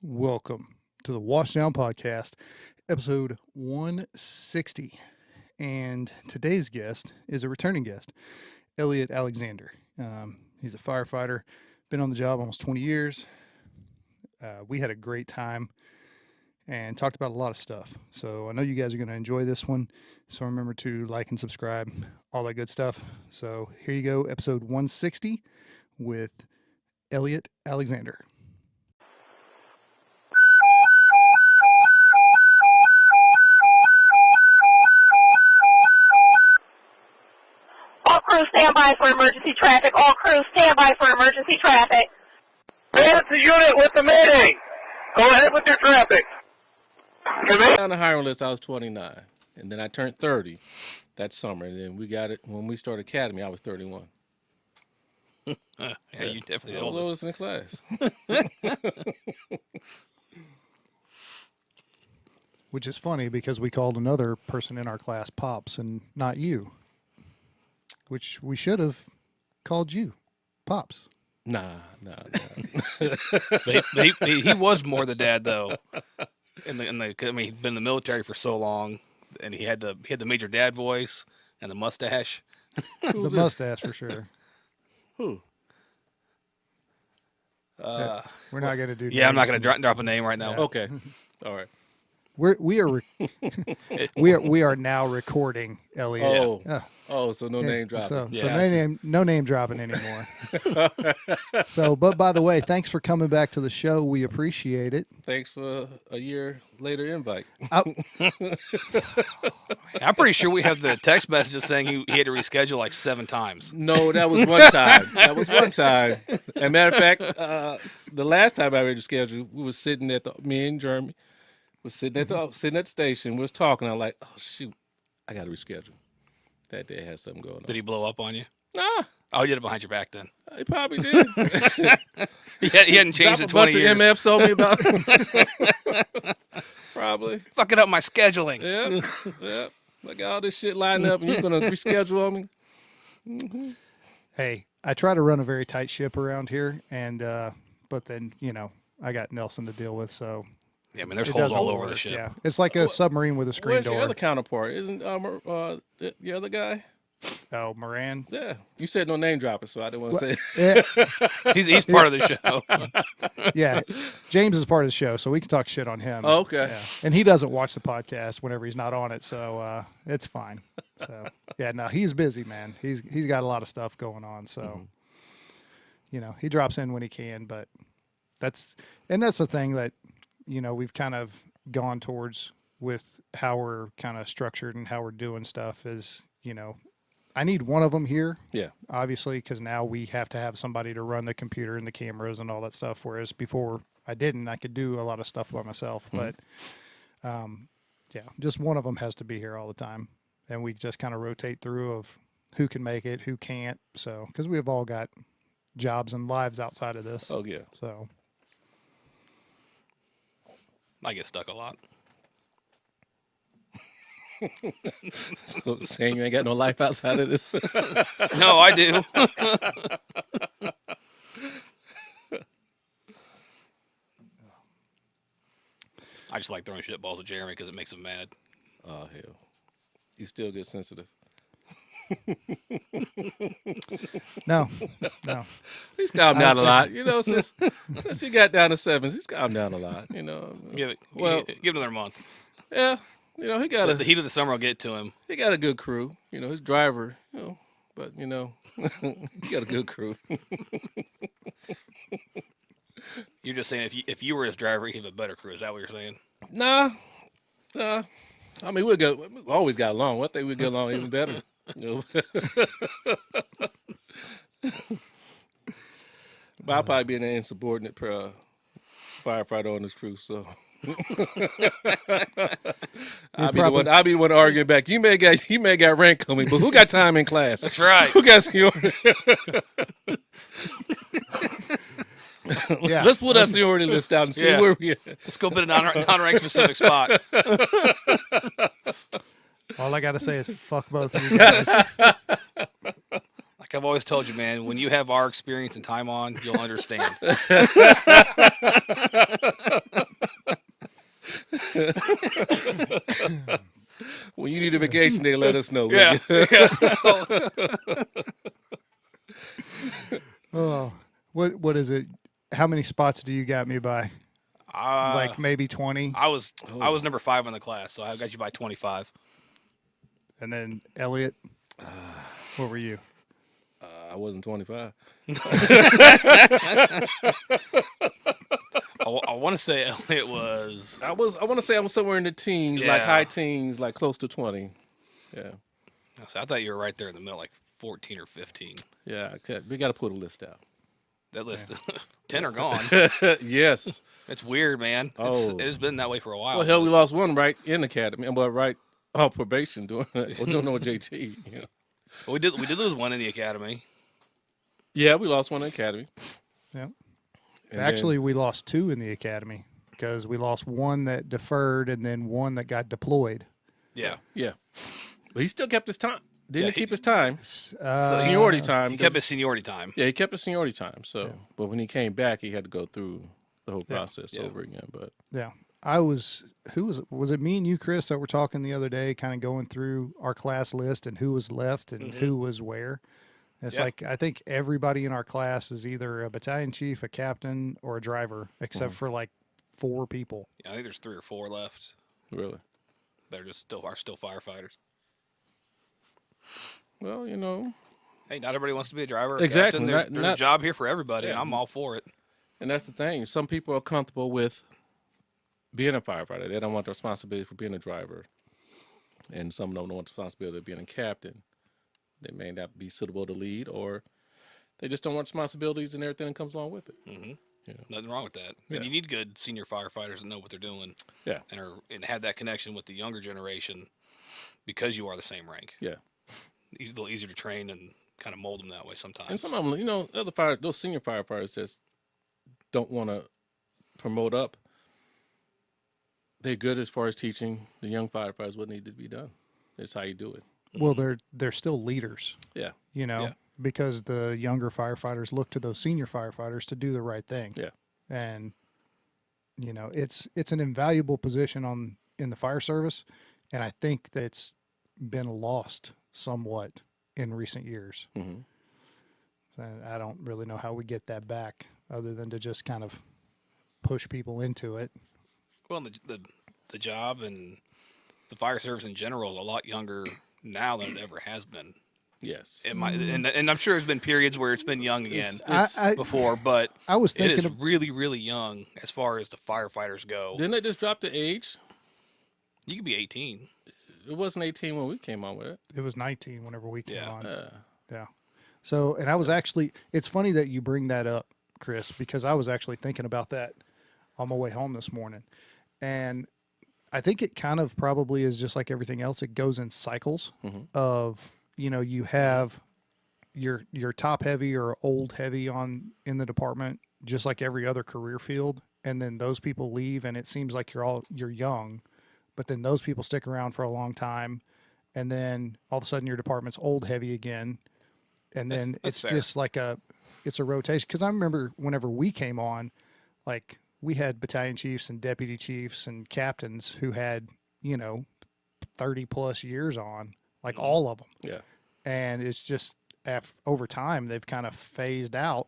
Welcome to the Washdown podcast, episode 160. And today's guest is a returning guest, Elliot Alexander. He's a firefighter, been on the job almost 20 years. We had a great time and talked about a lot of stuff. So I know you guys are going to enjoy this one. So remember to like and subscribe, all that good stuff. So here you go, episode 160 with Elliot Alexander. All crews stand by for emergency traffic. All crews stand by for emergency traffic. That's the unit with the Mayday. Go ahead with your traffic. On the hiring list, I was 29, and then I turned 30 that summer. And then we got it when we started academy. I was 31. Yeah, you definitely the oldest in the class. Which is funny because we called another person in our class Pops and not you. Which we should have called you Pops. Nah. But he was more the dad though. I mean, he'd been in the military for so long, and he had the major dad voice and the mustache. The mustache for sure. Who? We're not going to do. Yeah, I'm not going to drop a name right now. Yeah. Okay, all right. We are now recording, Elliot. So no name dropping. So no name dropping anymore. But by the way, thanks for coming back to the show. We appreciate it. Thanks for a year later invite. I'm pretty sure we have the text messages saying he had to reschedule like 7 times. No, that was one time. As a matter of fact, the last time I read the schedule, we was sitting me and Jeremy was sitting at the station. We was talking. I'm like, oh shoot, I got to reschedule. That day had something going on. Did he blow up on you? Nah. Oh, he did it behind your back then. He probably did. He hadn't changed in 20 years. A bunch of MFs told me about it. Probably. Fucking up my scheduling. Yep. I got all this shit lined up, and you're going to reschedule on me? Mm-hmm. Hey, I try to run a very tight ship around here, and but then, I got Nelson to deal with, so... Yeah, I mean, there's holes all over the ship. Yeah, it's like a submarine with a screen Where's door. your other counterpart? Isn't the other guy? Oh, Moran? Yeah. You said no name dropping, so I didn't want to say it. Yeah. He's part of the show. Yeah, James is part of the show, so we can talk shit on him. Oh, okay. Yeah. And he doesn't watch the podcast whenever he's not on it, so it's fine. So, yeah, no, he's busy, man. He's got a lot of stuff going on, so, he drops in when he can, but that's the thing that, we've kind of gone towards with how we're kind of structured and how we're doing stuff is, I need one of them here. Yeah. Obviously, because now we have to have somebody to run the computer and the cameras and all that stuff. Whereas before I could do a lot of stuff by myself. But, just one of them has to be here all the time. And we just kind of rotate through of who can make it, who can't. So, because we've all got jobs and lives outside of this. Oh, yeah. So. I get stuck a lot. So saying you ain't got no life outside of this? No, I do. I just like throwing shit balls at Jeremy because it makes him mad. Oh, hell. He still gets sensitive. No. He's calmed down a lot. Since he got down to 7s, he's calmed down a lot. Give another month. Yeah. He got the heat of the summer will get to him. He got a good crew. His driver, but, he got a good crew. You're just saying if you were his driver, he'd have a better crew. Is that what you're saying? Nah. I mean, we always got along. I think we get along even better. But I'll probably be an insubordinate firefighter on this crew, so I'll be the one arguing back. You may got rank on me, but who got time in class? That's right. Who got seniority? Yeah. Let's put our seniority list out and see where we at. Let's go put a non-rank specific spot. All I got to say is fuck both of you guys. Like I've always told you, man, when you have our experience and time on, you'll understand. the vacation day, let us know. Yeah. Oh, what is it? How many spots do you got me by? Like maybe 20, I was number 5 in the class, so I got you by 25. and then Elliot. What were you? I wasn't 25. I want to say Elliot was. I want to say I was somewhere in the teens, like Yeah. high teens, like close to 20. Yeah. I thought you were right there in the middle, like 14 or 15. Yeah. We got to put a list out. That list, 10 are gone. Yes. It's weird, man. Oh. It has been that way for a while. Well, hell, we lost one right in academy, but right on probation doing JT. You know. We did lose one in the academy. Yeah, we lost one in academy. Yeah. And Actually, we lost 2 in the academy because we lost one that deferred and then one that got deployed. Yeah. then, yeah, but he still kept his time. Didn't Yeah, he keep his time? Uh, Seniority time. He kept his seniority time. Yeah, he kept his seniority time. So, but when he came back, he had to go through the whole process Yeah. over again. But Yeah. Was it me and you, Chris, that were talking the other day, kind of going through our class list and who was left and who was where? It's Yeah. like, I think everybody in our class is either a battalion chief, a captain, or a driver, except for like 4 people. Yeah, I think there's 3 or 4 left. really, They're just still firefighters. well, you know, Hey, not everybody wants to be a driver. Or Exactly. captain. There's a Not- job here for everybody, and Yeah. I'm all for it. and that's the thing. Some people are comfortable with being a firefighter. They don't want the responsibility for being a driver, and some don't want the responsibility of being a captain. They may not be suitable to lead, or they just don't want responsibilities and everything that comes along with it. Nothing wrong with that. Yeah. And you need good senior firefighters that know what they're doing. Yeah. And have that connection with the younger generation because you are the same rank. Yeah. It's a little easier to train and kind of mold them that way sometimes. And some of them, you know, those senior firefighters just don't want to promote up. They're good as far as teaching the young firefighters what needed to be done. It's how you do it. Well, they're still leaders, Yeah. you know, Yeah. because the younger firefighters look to those senior firefighters to do the right thing. Yeah. And you know, it's an invaluable position in the fire service, and I think that it's been lost somewhat in recent years. Mm-hmm. And I don't really know how we get that back, other than to just kind of push people into it. Well, the job and the fire service in general is a lot younger now than it ever has been. Yes. And I'm sure there's been periods where it's been young again I before, but I was it thinking is of, really, really young as far as the firefighters go. Didn't they just drop the age? You could be 18. It wasn't 18 when we came on with it. it was 19 whenever we came Yeah. on. Yeah. So, and I was actually, it's funny that you bring that up, Chris, because I was actually thinking about that on my way home this morning. And I think it kind of probably is just like everything else. It goes in cycles of, you know, you have your top heavy or old heavy in the department, just like every other career field. And then those people leave and it seems like you're young, but then those people stick around for a long time. And then all of a sudden your department's old heavy again. And then That's it's fair. just like it's a rotation. Cause I remember whenever we came on, like we had battalion chiefs and deputy chiefs and captains who had, you know, 30 plus years on, like all of them. Yeah. And it's just over time, they've kind of phased out.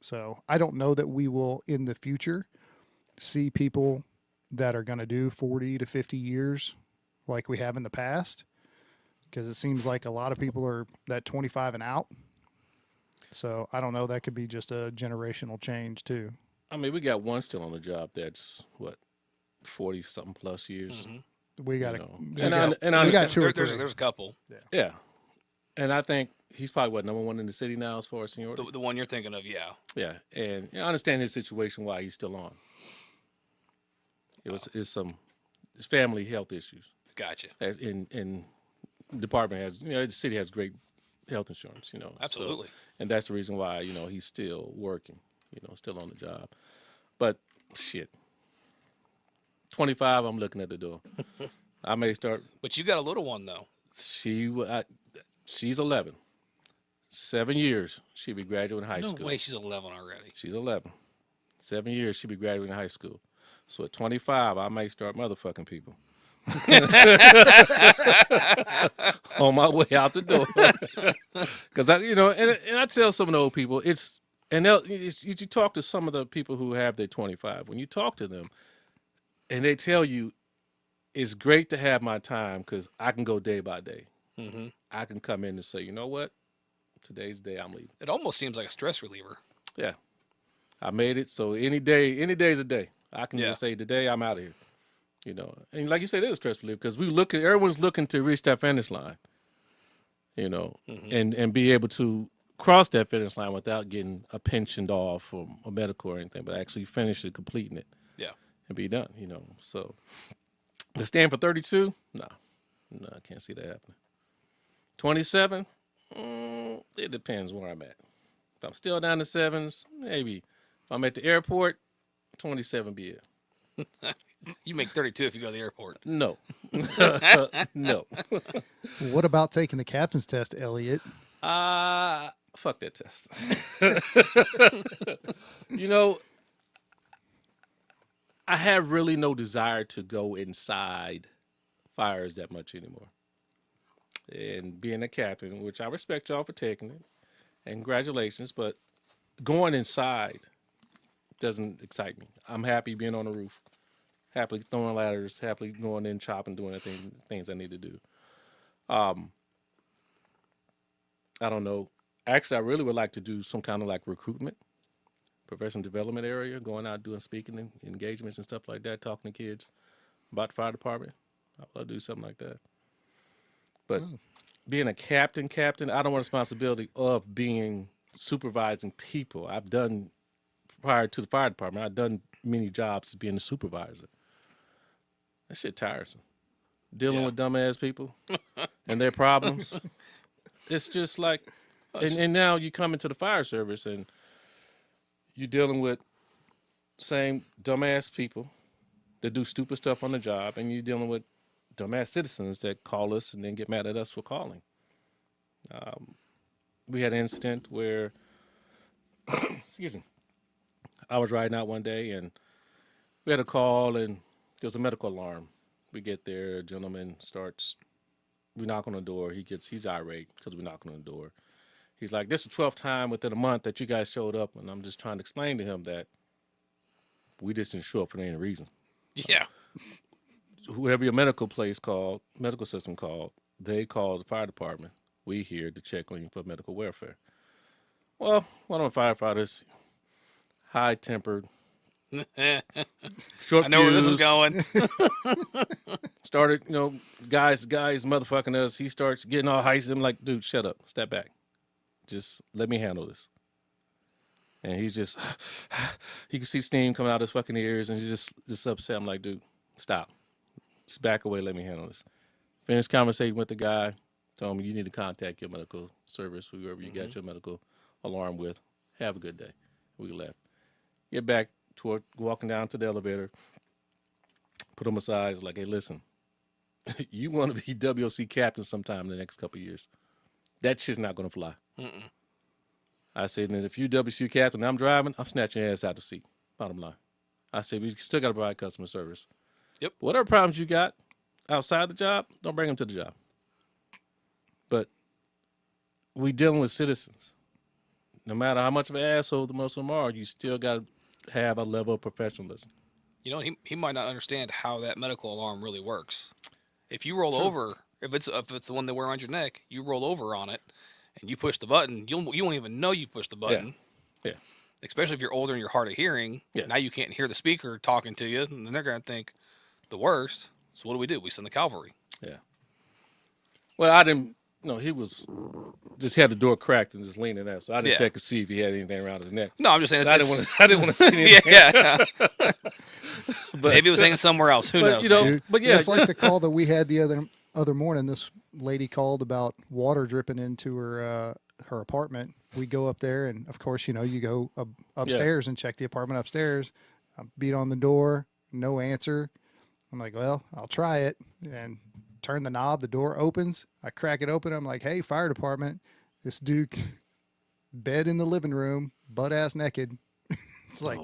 So I don't know that we will in the future see people that are going to do 40 to 50 years like we have in the past. Because it seems like a lot of people are that 25 and out. So I don't know. That could be just a generational change too. I mean, we got one still on the job that's, 40-something plus years. We got You to. know. We And got, I we got understand- 2 or There's 3. a couple. Yeah. And I think he's probably, number one in the city now as far as seniority? The one you're thinking of, yeah. Yeah. And I understand his situation, why he's still on. It's his family health issues. Gotcha. As in department has, the city has great health insurance, so- Absolutely. and that's the reason why, he's still working, still on the job. But shit, 25, I'm looking at the door. I may start. But you got a little one, though. She's 11. 7 years she'll be graduating high No school. way she's 11 already. She's 11. 7 years she'll be graduating high school. So at 25, I may start motherfucking people. on my way out the door. Because and I tell some of the old people, you talk to some of the people who have their 25. When you talk to them, and they tell you, it's great to have my time because I can go day by day. Mm-hmm. I can come in and say, you know what, today's the day I'm leaving. It almost seems like a stress reliever. Yeah, I made it. So any day is a day. I can Yeah. just say today I'm out of here. And like you said, it is a stress reliever because everyone's looking to reach that finish line. Mm-hmm. And be able to cross that finish line without getting a pensioned off or a medical or anything, but actually finish it, completing it. Yeah. And be done, So the stand for 32? No, I can't see that happening. 27? It depends where I'm at. If I'm still down to sevens, maybe. If I'm at the airport, 27 be it. You make 32 if you go to the airport. No. No. What about taking the captain's test, Elliot? Fuck that test. I have really no desire to go inside fires that much anymore. And being a captain, which I respect y'all for taking it, and congratulations, but going inside doesn't excite me. I'm happy being on the roof, happily throwing ladders, happily going in, chopping, doing things I need to do. I don't know. Actually, I really would like to do some kind of like recruitment, professional development area, going out doing speaking and engagements and stuff like that, talking to kids about the fire department. I'd love to do something like that. But being a captain, I don't want responsibility of being supervising people. I've done, prior to the fire department, I've done many jobs as being a supervisor. That shit tiresome. Dealing with dumbass people and their problems. It's just like, and now you come into the fire service and you're dealing with same dumbass people that do stupid stuff on the job, and you're dealing with dumbass citizens that call us and then get mad at us for calling. We had an incident where, excuse me, I was riding out one day and we had a call and there was a medical alarm. We get there, a gentleman starts, we knock on the door. He's irate because we knock on the door. He's like, this is the 12th time within a month that you guys showed up, and I'm just trying to explain to him that we just didn't show up for any reason. Yeah. Whoever your medical system called, they called the fire department. We here to check on you for medical welfare. Well, one of my firefighters, high-tempered, short I know where this is fuse, going. started, guys motherfucking us. He starts getting all heisted. I'm like, dude, shut up. Step back. Just let me handle this. And he's just, he can see steam coming out of his fucking ears, and he's just upset. I'm like, dude, stop. Just back away. Let me handle this. Finished conversation with the guy. Told him, you need to contact your medical service, whoever you got your medical alarm with. Have a good day. We left. Get back toward walking down to the elevator. Put him aside. Like, hey, listen, you want to be WOC captain sometime in the next couple of years. That shit's not going to fly. Mm-mm. I said, and if you WC captain and I'm driving, I'm snatching your ass out the seat. Bottom line. I said, we still got to provide customer service. Yep. Whatever problems you got outside the job, don't bring them to the job. But we dealing with citizens. No matter how much of an asshole the most of them are, you still got to have a level of professionalism. He might not understand how that medical alarm really works. If you roll over, if it's the one they wear around your neck, you roll over on it, and you push the button. You won't even know you pushed the button. Yeah. Especially if you're older and you're hard of hearing. Yeah. Now you can't hear the speaker talking to you, and then they're going to think the worst. So what do? We send the cavalry. Yeah. Well, I didn't. No, he was just had the door cracked and just leaning out. So I didn't check to see if he had anything around his neck. No, I'm just saying. I didn't want to see anything. Yeah. But maybe it was hanging somewhere else. Who knows? Dude, but yeah, it's like the call that we had the other morning. This lady called about water dripping into her apartment. We go up there, and of course, you go upstairs and check the apartment upstairs. I beat on the door, no answer. I'm like, well, I'll try it, and turn the knob. The door opens. I crack it open. I'm like, hey, fire department. This dude, bed in the living room, butt ass naked. It's like,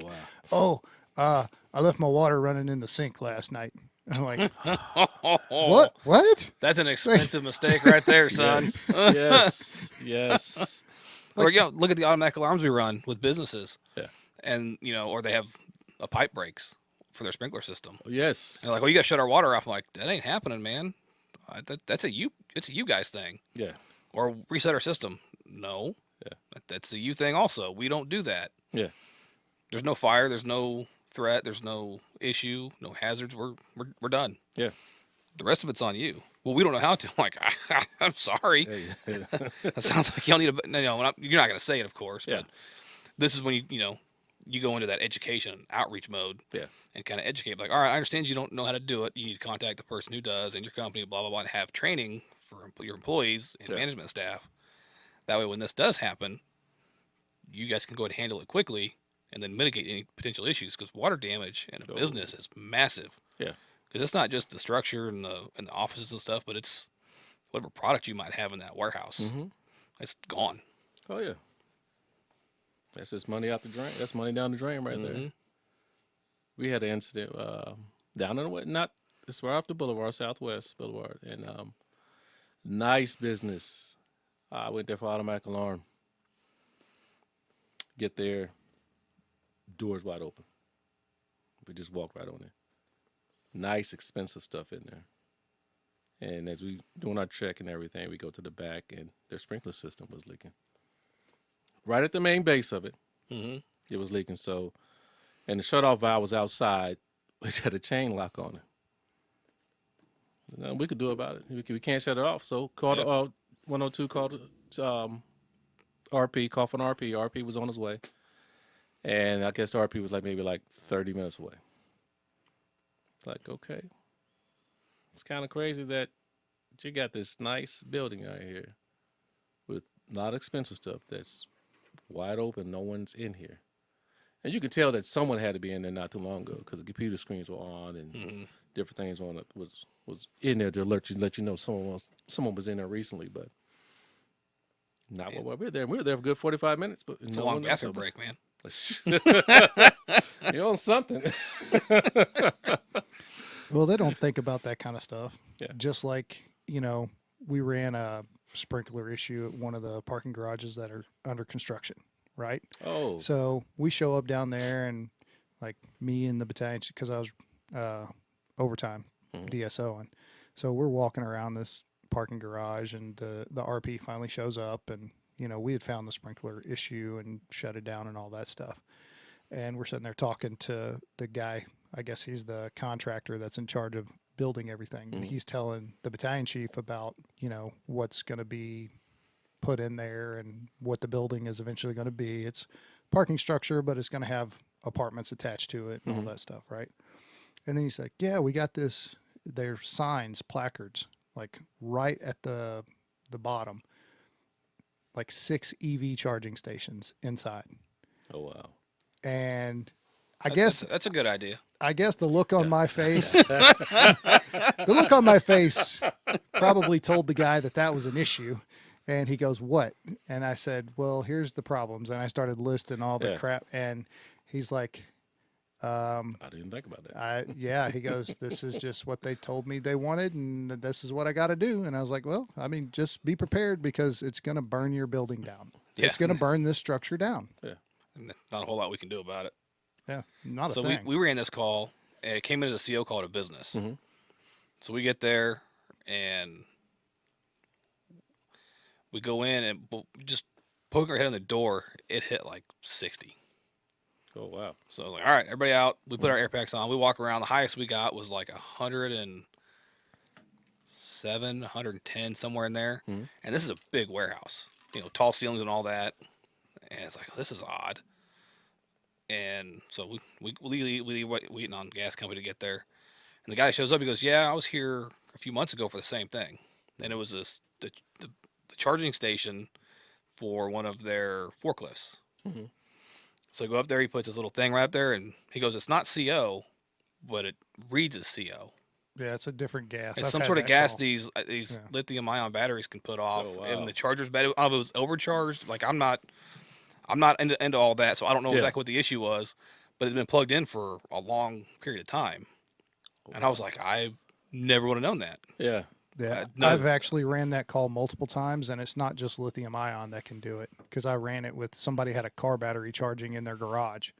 I left my water running in the sink last night. I'm like, What? what? That's an expensive mistake right there, son. Yes. Or look at the automatic alarms we run with businesses. Yeah. And or they have a pipe breaks for their sprinkler system. Yes. And they're like, "Oh, you got to shut our water off." I'm like, "That ain't happening, man. It's a you guys thing." Yeah. Or reset our system. No. Yeah. That's a you thing also. We don't do that. Yeah. There's no fire, there's no threat, there's no issue, no hazards. We're done. Yeah. The rest of it's on you. Well, we don't know how to. I'm like, I'm sorry. That sounds like y'all need a. You're not going to say it, of course. But this is when you go into that education outreach mode. Yeah. And kind of educate. Like, all right, I understand you don't know how to do it. You need to contact the person who does in your company. Blah blah blah, and have training for your employees and management staff. That way, when this does happen, you guys can go ahead and handle it quickly and then mitigate any potential issues. Because water damage in a business is massive. Yeah. Because it's not just the structure and the offices and stuff, but it's whatever product you might have in that warehouse. Mm-hmm. It's gone. Oh yeah. That's just money out the drain. That's money down the drain right there. We had an incident down in it's right off the boulevard, Southwest Boulevard, and nice business. I went there for automatic alarm. Get there, doors wide open. We just walked right on it. Nice, expensive stuff in there. And as we doing our check and everything, we go to the back, and their sprinkler system was leaking. Right at the main base of it, it was leaking. So, and the shutoff valve was outside, which had a chain lock on it. Nothing we could do about it. We can't shut it off. So called 102, called RP, called for an RP. RP was on his way. And I guess the RP was maybe 30 minutes away. It's like, okay. It's kind of crazy that you got this nice building out here with a lot of expensive stuff that's wide open. No one's in here. And you can tell that someone had to be in there not too long ago because the computer screens were on and different things on it was in there to let you know someone was in there recently, but not while we were there. We were there for a good 45 minutes, but It's a long bathroom break, man. You're on something. Well, they don't think about that kind of stuff. Yeah. Just like, we ran a sprinkler issue at one of the parking garages that are under construction, right? Oh. So we show up down there and me and the battalion, because I was overtime DSO. And so we're walking around this parking garage and the RP finally shows up and, we had found the sprinkler issue and shut it down and all that stuff. And we're sitting there talking to the guy. I guess he's the contractor that's in charge of building everything. And he's telling the battalion chief about, what's going to be put in there and what the building is eventually going to be. It's parking structure, but it's going to have apartments attached to it and all that stuff, right? And then he's like, yeah, we got this. There's signs, placards, right at the bottom, 6 EV charging stations inside. Oh, wow. And I guess that's a good idea. I guess the look on my face, the look on my face probably told the guy that was an issue. And he goes, what? And I said, well, here's the problems. And I started listing all the crap. And he's like, I didn't think about that. he goes, this is just what they told me they wanted. And this is what I got to do. And I was like, well, just be prepared because it's going to burn your building down. Yeah. It's going to burn this structure down. Yeah. Not a whole lot we can do about it. Yeah, not a thing. So we ran this call, and it came in as a CO call to business. So we get there, and we go in, and just poking our head on the door, it hit 60. Oh, wow. So I was like, all right, everybody out. We put our air packs on. We walk around. The highest we got was 107, 110, somewhere in there. And this is a big warehouse, tall ceilings and all that. And it's like, this is odd. And so we waiting on gas company to get there. And the guy shows up. He goes, yeah, I was here a few months ago for the same thing. And it was the charging station for one of their forklifts. So I go up there. He puts his little thing right up there. And he goes, it's not CO, but it reads as CO. Yeah, it's a different gas. It's some sort of gas these lithium-ion batteries can put off. Oh, wow. And the charger's bad. It was overcharged. I'm not into all that, so I don't know exactly what the issue was, but it's been plugged in for a long period of time. And I was like, I never would have known that. Yeah. Yeah, no, I've it's- actually ran that call multiple times, and it's not just lithium ion that can do it. Because I ran it with somebody had a car battery charging in their garage.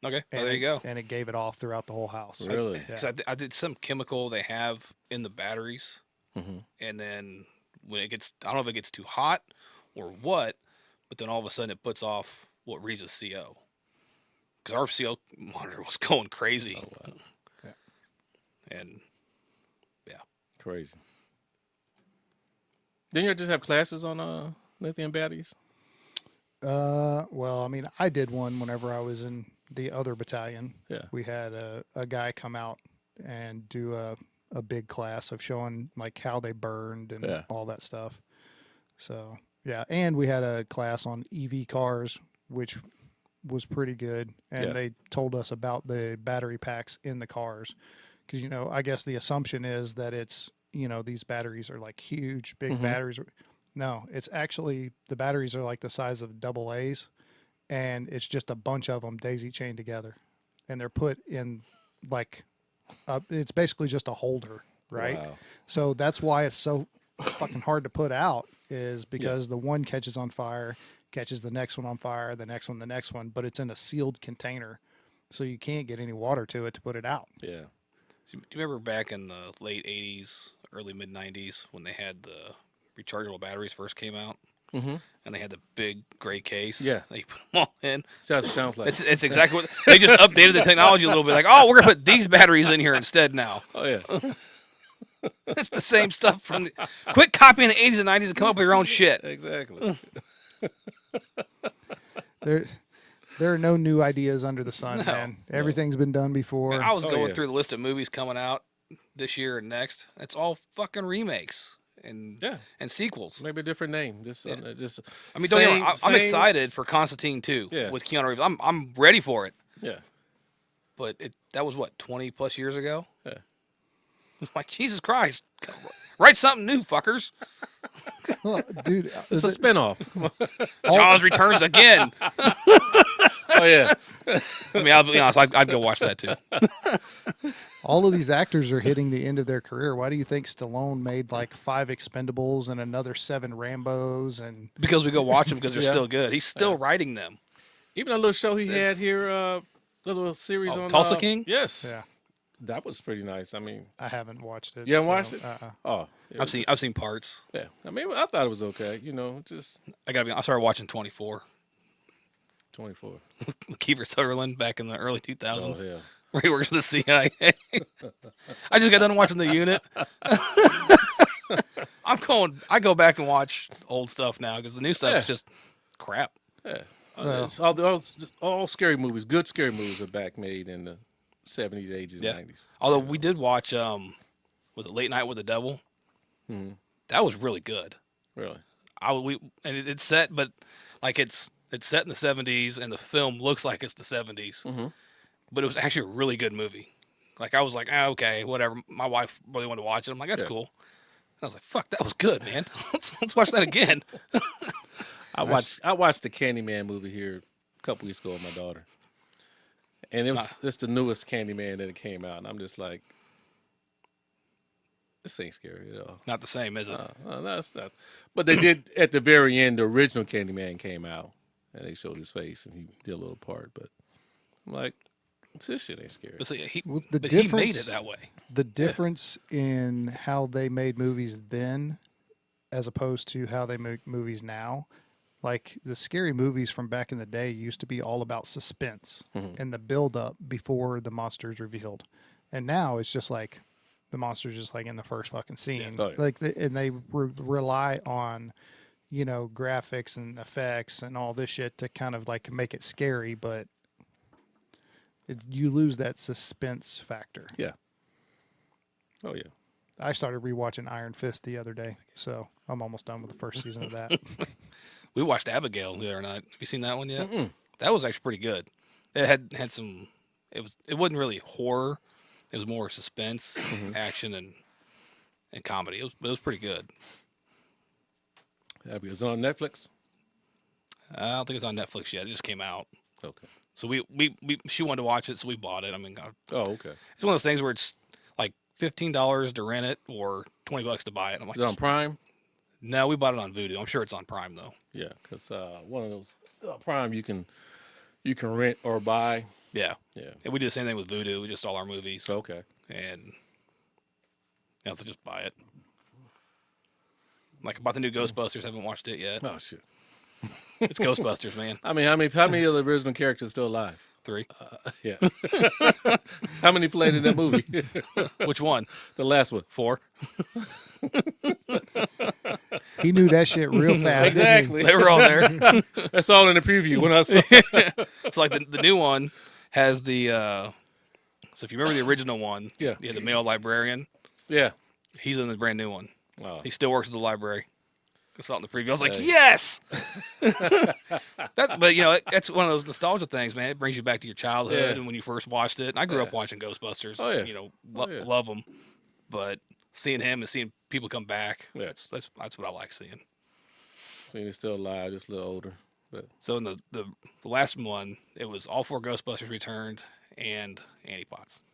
Okay, well, And there you go. And it gave it off throughout the whole house. Really? Because I did some chemical they have in the batteries, Mhm. and then when it gets, I don't know if it gets too hot or what, but then all of a sudden it puts off what reads as CO. Because our CO monitor was going crazy. Oh, wow. Yeah. And Crazy. Didn't you just have classes on lithium batteries? Well, I mean, I did one whenever I was in the other battalion. Yeah. We had a guy come out and do a big class of showing like how they burned and Yeah. all that stuff. So yeah, and we had a class on EV cars, which was pretty good, and Yeah. they told us about the battery packs in the cars, because I guess the assumption is that it's these batteries are like huge, big Mhm. batteries. No, it's actually the batteries are like the size of double A's, and it's just a bunch of them daisy chained together, and they're put in like it's basically just a holder, right? Wow. So that's why it's so fucking hard to put out, is because the one catches on fire, catches the next one on fire, the next one, but it's in a sealed container, so you can't get any water to it to put it out. Yeah. so do you remember back in the late 80s, early mid 90s when they had the rechargeable batteries first came out? Mm-hmm. And they had the big gray case. Yeah. They put them all in. Sounds like. It's exactly what they just updated the technology a little bit. Like, oh, we're gonna put these batteries in here instead now. Oh yeah. It's the same stuff from the. Quit copying the 80s and 90s and come up with your own shit. Exactly. There are no new ideas under the sun, No. man. Everything's been done before. And I was Oh, going yeah. through the list of movies coming out this year and next. It's all fucking remakes and Yeah. and sequels. Maybe a different name. Just Yeah. just. I mean, don't get me same- wrong, I'm same- excited for Constantine 2 Yeah. with Keanu Reeves. I'm ready for it. Yeah. But that was what, 20 plus years ago? Yeah. Like, Jesus Christ. Write something new, fuckers. Well, dude, It's a spinoff. Jaws returns again. Oh yeah. I mean, I'll be honest, I'd go watch that too. all of these actors are hitting the end of their career. Why do you think Stallone made like 5 Expendables and another 7 Rambos? And Because we go watch them because they're Yeah. still good. He's still writing them. Even a little show he had here, the little series on Tulsa King? Yes. yeah, That was pretty nice. I mean, I haven't watched it. You haven't watched it? Uh-uh. oh, yeah, I've seen parts. yeah. I mean, I thought it was okay. Just I gotta be honest, I started watching 24 24. with Kiefer Sutherland back in the early Oh 2000s, yeah. where he works for the CIA. I just got done watching The Unit. I go back and watch old stuff now because the new stuff is Yeah. just crap. Yeah. Well- It's all scary movies. Good scary movies are back made in the 70s, 80s, Yeah. 90s. Although we did watch, was it Late Night with the Devil? Mhm. That was really good. Really. It's set, but like it's set in the 70s, and the film looks like it's the 70s. Mhm. But it was actually a really good movie. Like I was like, okay, whatever. My wife really wanted to watch it. I'm like, that's Yeah. cool. And I was like, fuck, that was good, man. let's watch that again. I watched the Candyman movie here a couple weeks ago with my daughter, and it's the newest Candyman that came out, and I'm just like, this ain't scary at all. Not the same, is it? That's not. But they did at the very end. The original Candyman came out, and they showed his face, and he did a little part. But I'm like, this shit ain't scary. But see, he Well, made it that way. The difference in how they made movies then, as opposed to how they make movies now, like the scary movies from back in the day used to be all about suspense and the build up before the monster's revealed, and now it's just like the monster's just like in the first fucking scene. Oh, yeah. Like and they rely on graphics and effects and all this shit to kind of like make it scary, but you lose that suspense factor. Yeah. Oh yeah. I started rewatching Iron Fist the other day, so I'm almost done with the first season of that. We watched Abigail the other night. Have you seen that one yet? That was actually pretty good. It had some. It wasn't really horror. It was more suspense, action, and comedy. It was pretty good. Is it on Netflix? I don't think it's on Netflix yet. It just came out. Okay. So she wanted to watch it, so we bought it. I mean, Oh, okay. it's one of those things where it's like $15 to rent it or $20 to buy it. I'm like, Is it on Prime? no, we bought it on Vudu. I'm sure it's on Prime though. Yeah, because one of those Prime you can rent or buy. Yeah. Yeah. And we did the same thing with Vudu. We just all our movies. Okay. And so just buy it. Like about the new Ghostbusters, haven't watched it yet. Oh shit. It's Ghostbusters, man. I mean, how many of the original characters still alive? 3. Yeah. How many played in that movie? Which one? The last one. 4. He knew that shit real fast. Exactly. They were all there. That's all in the preview when I saw. So like the new one has the so if you remember the original one, Yeah. you had the male librarian. Yeah. He's in the brand new one. Wow. He still works at the library. I saw it in the preview. I was like, yes. But you know, that's one of those nostalgia things, man. It brings you back to your childhood Yeah. and when you first watched it. And I grew up watching Ghostbusters. Oh, yeah. You know, yeah. love them. But seeing him and seeing people come back, Yeah. that's what I like seeing. I mean, he's still alive, just a little older. But So in the last one, it was all 4 Ghostbusters returned and Annie Potts.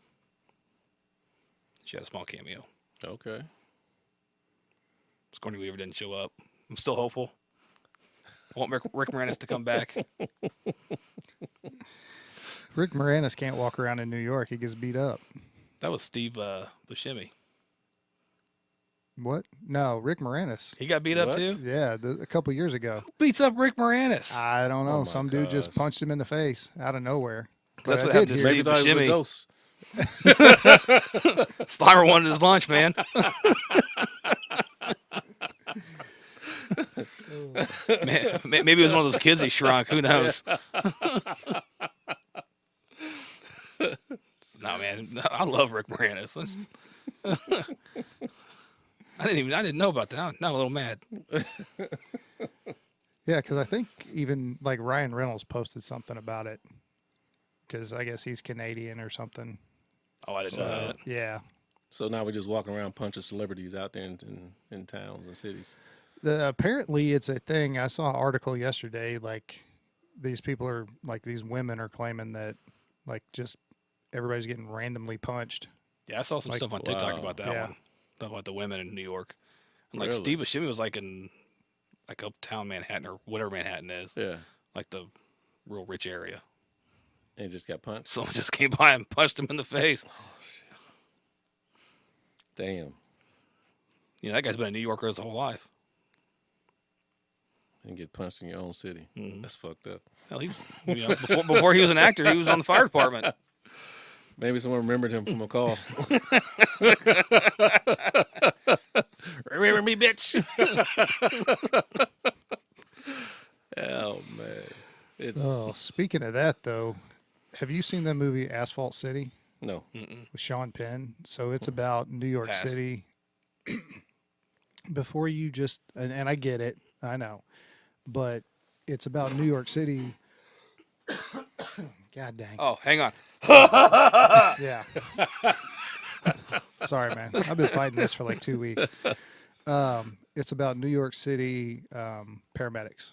She had a small cameo. okay. Sigourney Weaver didn't show up. I'm still hopeful. I want Rick Moranis to come back. Rick Moranis can't walk around in New York. He gets beat up. That was Steve Buscemi. What? No, Rick Moranis. He got beat up What? too? Yeah, a couple years ago. Beats up Rick Moranis. I don't know. Oh my Some dude just gosh. punched him in the face out of nowhere. That's But what I happened did to hear- Maybe Steve thought he was a Buscemi. ghost. Slimer wanted his lunch, man. Maybe it was one of those kids he shrunk. Who knows? No, man. No, I love Rick Moranis. I didn't know about that. Now I'm a little mad. Yeah, because I think even like Ryan Reynolds posted something about it. Because I guess he's Canadian or something. Oh, I didn't know that. Yeah. So now we're just walking around punching celebrities out there in towns and cities. Apparently it's a thing. I saw an article yesterday. Like these people are like these women are claiming that like just everybody's getting randomly punched. Yeah, I saw some Like, stuff on TikTok wow. about that Yeah. one. Stuff about the women in New York. And like Really? Steve Buscemi was like in like uptown Manhattan or whatever Manhattan is. Yeah. Like the real rich area. And just got punched. Someone just came by and punched him in the face. Damn. You know, that guy's been a New Yorker his whole life. And get punched in your own city. Mhm. That's fucked up. Hell, before he was an actor, he was on the fire department. Maybe someone remembered him from a call. Remember me, bitch. Oh man. It's Oh, speaking of that though, have you seen the movie Asphalt City no. with Sean Penn? So it's about New York Pass. City. Before you just and I get it, I know, but it's about New York City. God dang. Oh, hang on. Yeah. Sorry, man. I've been fighting this for like 2 weeks. It's about New York City paramedics.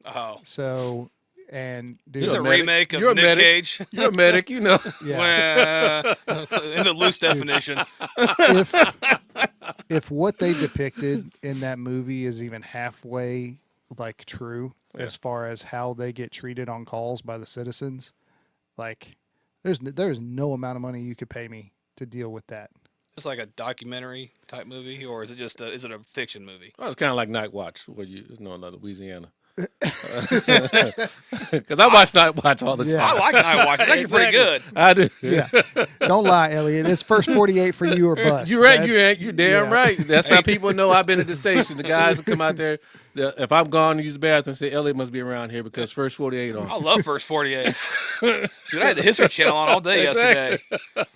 Oh, So, and dude, this is a medic. remake of You're a Nick medic. Cage. You're a medic, you know. yeah. In the loose definition. if what they depicted in that movie is even halfway like true as far as how they get treated on calls by the citizens, like there's no amount of money you could pay me to deal with that. It's like a documentary type movie, or is it just is it a fiction movie? Well, it's kind of like Night Watch, where you know another Louisiana. Because I watch Night Watch all the Yeah. I time. like Night Watch. It's actually pretty good. I do. Yeah. Don't lie, Elliot. It's first 48 for you or bust. You're right. That's- You're damn yeah. right. That's how people know I've been at the station. The guys will come out there. If I'm gone to use the bathroom, say Elliot must be around here because first 48 on. I love First 48. Dude, I had the History Channel on all day yesterday.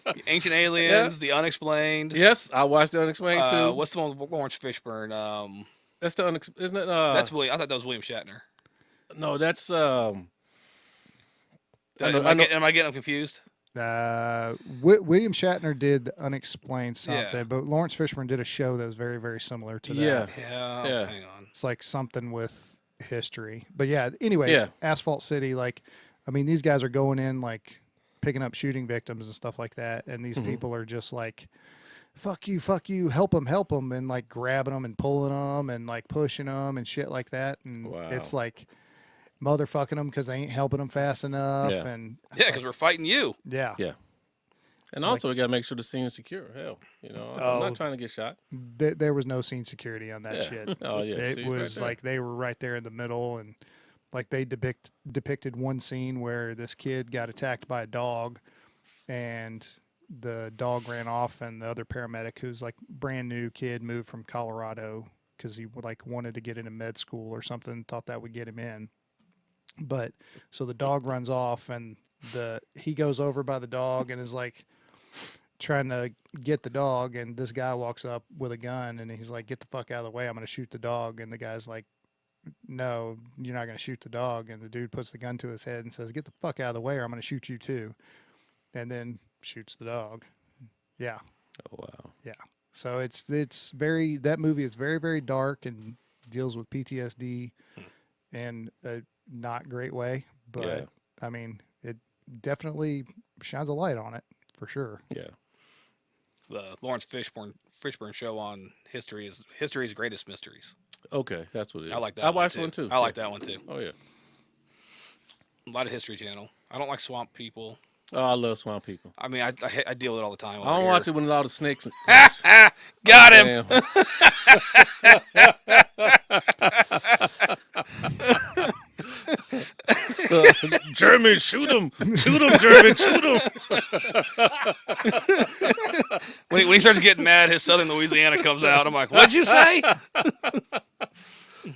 The Ancient Aliens, The Unexplained. Yes, I watched the Unexplained too. What's the one with Lawrence Fishburne? That's the isn't it? That's William. I thought that was William Shatner. No, that's Am I getting them confused? William Shatner did Unexplained something, Yeah. but Lawrence Fishburne did a show that was very, very similar to that. Yeah. Yeah. Hang on. It's like something with history. But yeah, anyway, Yeah. Asphalt City, like, I mean, these guys are going in, like, picking up shooting victims and stuff like that. And these people are just like, fuck you, help him, and like grabbing them and pulling them and like pushing them and shit like that. And Wow. it's like motherfucking them because they ain't helping them fast enough. Yeah. And it's Yeah, like, because we're fighting you. yeah. Yeah. And also, we got to make sure the scene is secure. Hell, I'm Oh. not trying to get shot. There was no scene security on that Yeah. shit. Oh, yeah. It see, right was there. like they were right there in the middle, and like they depicted one scene where this kid got attacked by a dog, and the dog ran off, and the other paramedic, who's like brand new kid, moved from Colorado because he like wanted to get into med school or something, thought that would get him in. But so the dog runs off, and he goes over by the dog and is like trying to get the dog, and this guy walks up with a gun, and he's like, get the fuck out of the way, I'm going to shoot the dog. And the guy's like, no, you're not going to shoot the dog. And the dude puts the gun to his head and says, get the fuck out of the way, or I'm going to shoot you too. And then shoots the dog. Yeah. Oh, wow. Yeah. So it's that movie is very, very dark and deals with PTSD in a not great way, but Yeah. I mean, it definitely shines a light on it for sure. Yeah. The Lawrence Fishburne show on History's Greatest Mysteries. Okay, that's what it is. I like that. I watched one too. I like that one too. Oh, yeah. A lot of History Channel. I don't like swamp people. Oh, I love swamp people. I mean, I deal with it all the time. I don't watch it when all the snakes. Got him. German, shoot him! Shoot him, German, shoot him! When he starts getting mad, his Southern Louisiana comes out. I'm like, what'd you say?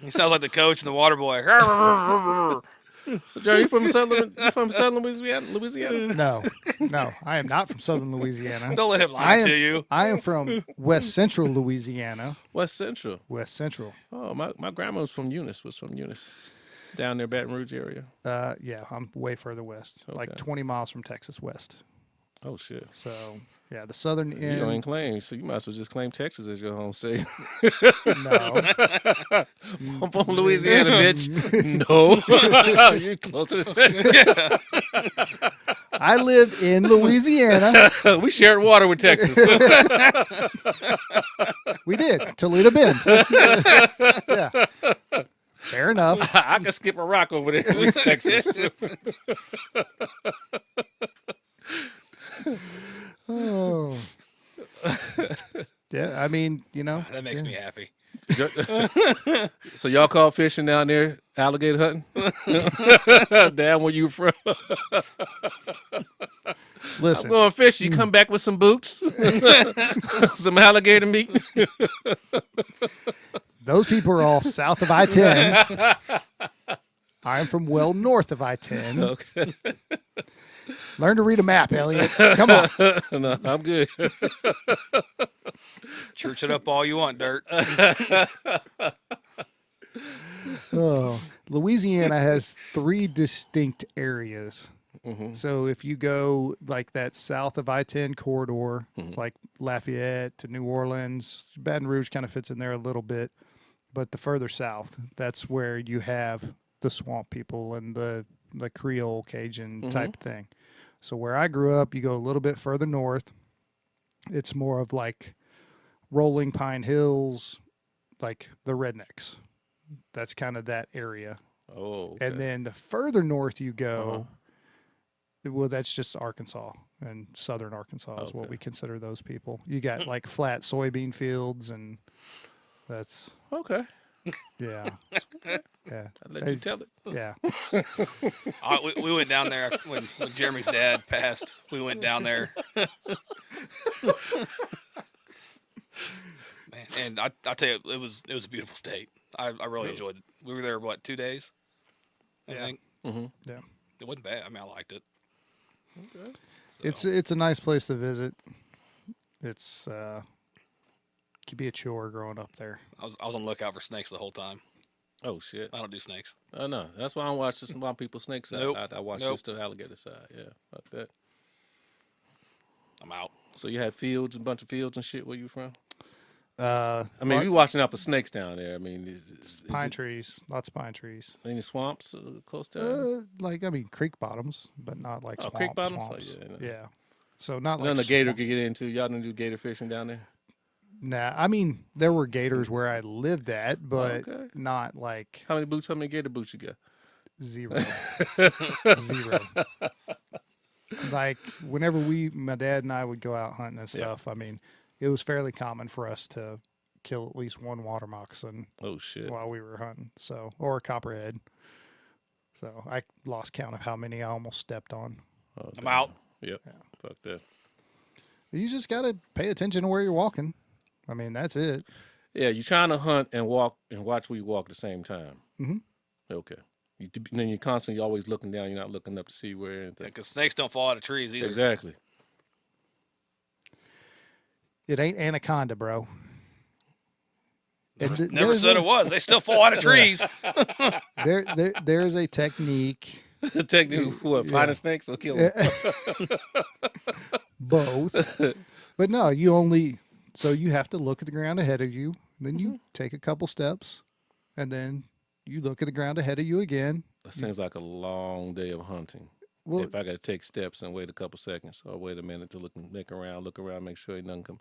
He sounds like the coach and the water boy. So, Jerry, you from Southern Louisiana? No, I am not from Southern Louisiana. Don't let him lie to you. I am from West Central Louisiana. West Central. West Central. Oh, my grandma was from Eunice. Down there, Baton Rouge area. Yeah, I'm way further west, like 20 miles from Texas west. Oh, shit. So, yeah, the southern You don't even end. claim, so you might as well just claim Texas as your home state. No. I'm from Louisiana, bitch. No. You're closer to Texas. I lived in Louisiana. We shared water with Texas. We did. Toledo Bend. Yeah. Fair enough. I could skip a rock over there with Texas. Oh. Yeah, I mean, That makes me happy. So y'all call fishing down there alligator hunting? Down where you from? Listen, I'm going fishing. You come back with some boots, some alligator meat. those people are all south of I-10. I'm from well north of I-10. Okay. Learn to read a map, Elliot. Come on. No, I'm good. Church it up all you want, Dirt. Oh, Louisiana has 3 distinct areas. Mm-hmm. So if you go like that south of I-10 corridor, like Lafayette to New Orleans, Baton Rouge kind of fits in there a little bit. But the further south, that's where you have the swamp people and the Creole Cajun type thing. So where I grew up, you go a little bit further north. It's more of like rolling pine hills, like the rednecks. That's kind of that area. Oh, okay. And then the further north you go, well, that's just Arkansas and southern Arkansas is what Okay. we consider those people. You got like flat soybean fields, and that's, Okay. yeah. Yeah. I'll let you tell it. Yeah. We went down there when Jeremy's dad passed. We went down there. Man, and I tell you, it was a beautiful state. I really enjoyed it. We were there, 2 days? I Yeah. think. Mm-hmm. Yeah. It wasn't bad. I mean, I liked it. Okay. So, It's a nice place to visit. It's could be a chore growing up there. I was on the lookout for snakes the whole time. Oh, shit. I don't do snakes. Oh, no. That's why I don't watch the swamp people snake side. Nope. I watch Nope. just the alligator side. Yeah. Fuck that. I'm out. So you had fields, a bunch of fields and shit where you from? I I mean, we watching out for snakes down there. I mean, is pine it trees, lots of pine trees. any swamps close to? Like, I mean, creek bottoms, but not like Oh, swamp, creek bottoms? Oh, swamps. yeah, no. Yeah. So not None like the gator could get into. Y'all didn't do gator fishing down there? Nah, I mean there were gators where I lived at, but Okay. not like How many gator boots you got? 0. 0. Like whenever my dad and I would go out hunting and stuff, I mean, it was fairly common for us to kill at least one water moccasin Oh, shit. while we were hunting. So, or a copperhead. So I lost count of how many I almost stepped on. Oh, I'm damn. out. Yep. Fuck that. You just got to pay attention to where you're walking. I mean, that's it. Yeah, you're trying to hunt and walk and watch where you walk at the same time. Mhm. Okay. Then you're constantly always looking down. You're not looking up to see where anything. Because snakes don't fall out of trees either. Exactly. It ain't anaconda, bro. Never said it was. They still fall out of trees. There's a technique. Technically, what? Yeah. Finding snakes or killing them? Both. But no, so you have to look at the ground ahead of you. Then you take a couple steps, and then you look at the ground ahead of you again. That seems like a long day of hunting. Well, If I got to take steps and wait a couple seconds or wait a minute to look around, make sure nothing come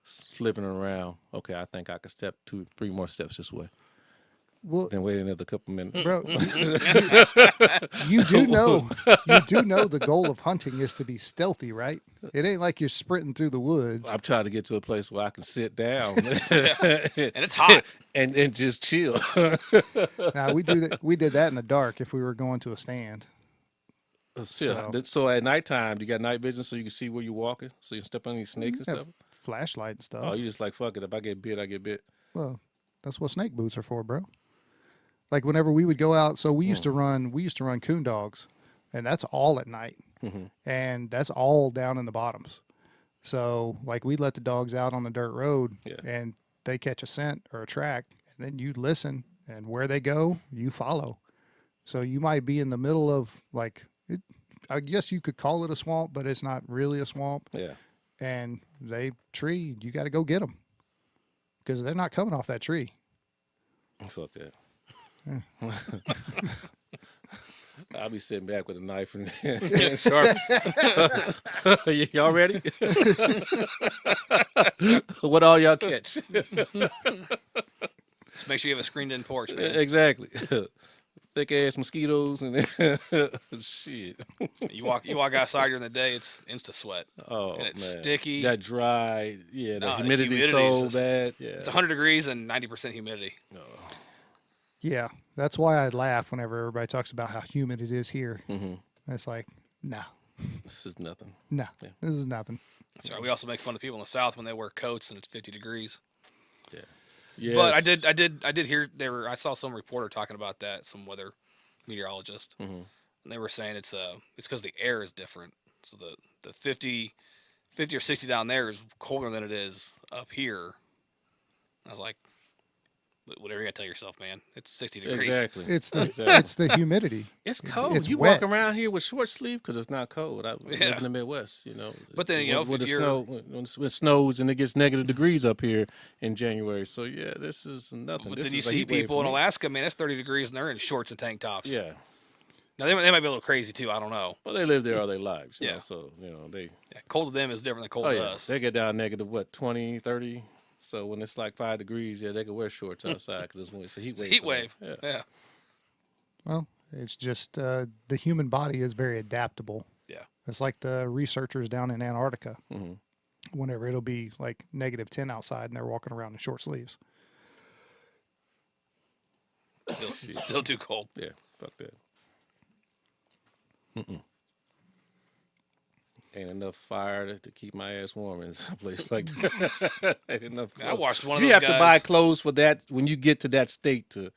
slipping around. Okay, I think I could step 2-3 more steps this way. well, Then wait another couple minutes. bro, you do know the goal of hunting is to be stealthy, right? It ain't like you're sprinting through the woods. I'm trying to get to a place where I can sit down And it's hot. and just chill. Now we did that in the dark if we were going to a stand. So at nighttime, you got night vision so you can see where you're walking, so you can step on these snakes and Have stuff. flashlight and stuff. Oh, you just like fuck it. If I get bit, I get bit. Well, that's what snake boots are for, bro. Like whenever we would go out, so we used to run coon dogs, and that's all at night, and that's all down in the bottoms. So like we'd let the dogs out on the dirt road, and they catch a scent or a track, and then you listen, and where they go, you follow. So you might be in the middle of I guess you could call it a swamp, but it's not really a swamp. Yeah. And they tree, you got to go get them because they're not coming off that tree. Fuck that. I'll be sitting back with a knife and sharp. Y'all ready? What all y'all catch? Just make sure you have a screened-in porch, man. Exactly. Thick ass mosquitoes and shit. You walk outside during the day, it's insta sweat. Oh, And it's man. sticky. That dry. Yeah, the No, the humidity's humidity is so just- bad. Yeah. It's 100 degrees and 90% humidity. Yeah, that's why I laugh whenever everybody talks about how humid it is here. It's like, no, This is nothing. this is nothing. That's right. We also make fun of people in the South when they wear coats and it's 50 degrees. Yes. But I did hear I saw some reporter talking about that, some weather meteorologist, and they were saying it's because the air is different. So the 50 or 60 down there is colder than it is up here. I was like, whatever you gotta tell yourself, man. It's 60 degrees. Exactly. It's the humidity. It's cold. It's you wet. walk around here with short sleeve because it's not cold. I live in the Midwest, But then, when if it you're when it snows and it gets negative degrees up here in January. So yeah, this is nothing. But This then you is a see heat wave people for in me. Alaska, man, it's 30 degrees and they're in shorts and tank tops. Yeah. Now they might be a little crazy too. I don't know. Well, they live there all their lives. Yeah. So they. Yeah, cold to them is different than cold Oh to yeah. us. They get down negative 20, 30. So when it's like 5 degrees, they can wear shorts outside because it's a heat wave. Heat for them. wave. Yeah. Yeah. Well, it's just the human body is very adaptable. Yeah. It's like the researchers down in Antarctica. Whenever it'll be like -10 outside and they're walking around in short sleeves. Still too cold. Yeah. Fuck that. Ain't enough fire to keep my ass warm in some place like that. Ain't enough I clothes. watched one of You those have guys. to buy clothes for that when you get to that state to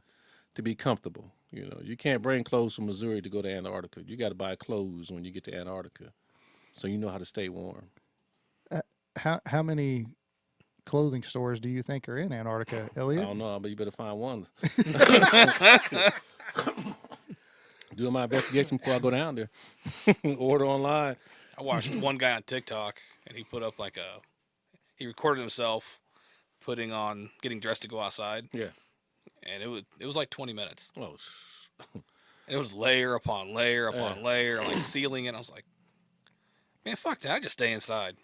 be comfortable. You can't bring clothes from Missouri to go to Antarctica. You got to buy clothes when you get to Antarctica, so you know how to stay warm. How many clothing stores do you think are in Antarctica, I Elliot? don't know, but you better find one. Doing my investigation before I go down there. Order online. I watched one guy on TikTok, and he put up he recorded himself getting dressed to go outside, Yeah. and it was like 20 minutes, Oh. and it was layer upon layer upon layer, like sealing it. I was like, Man, fuck that. I just stay inside.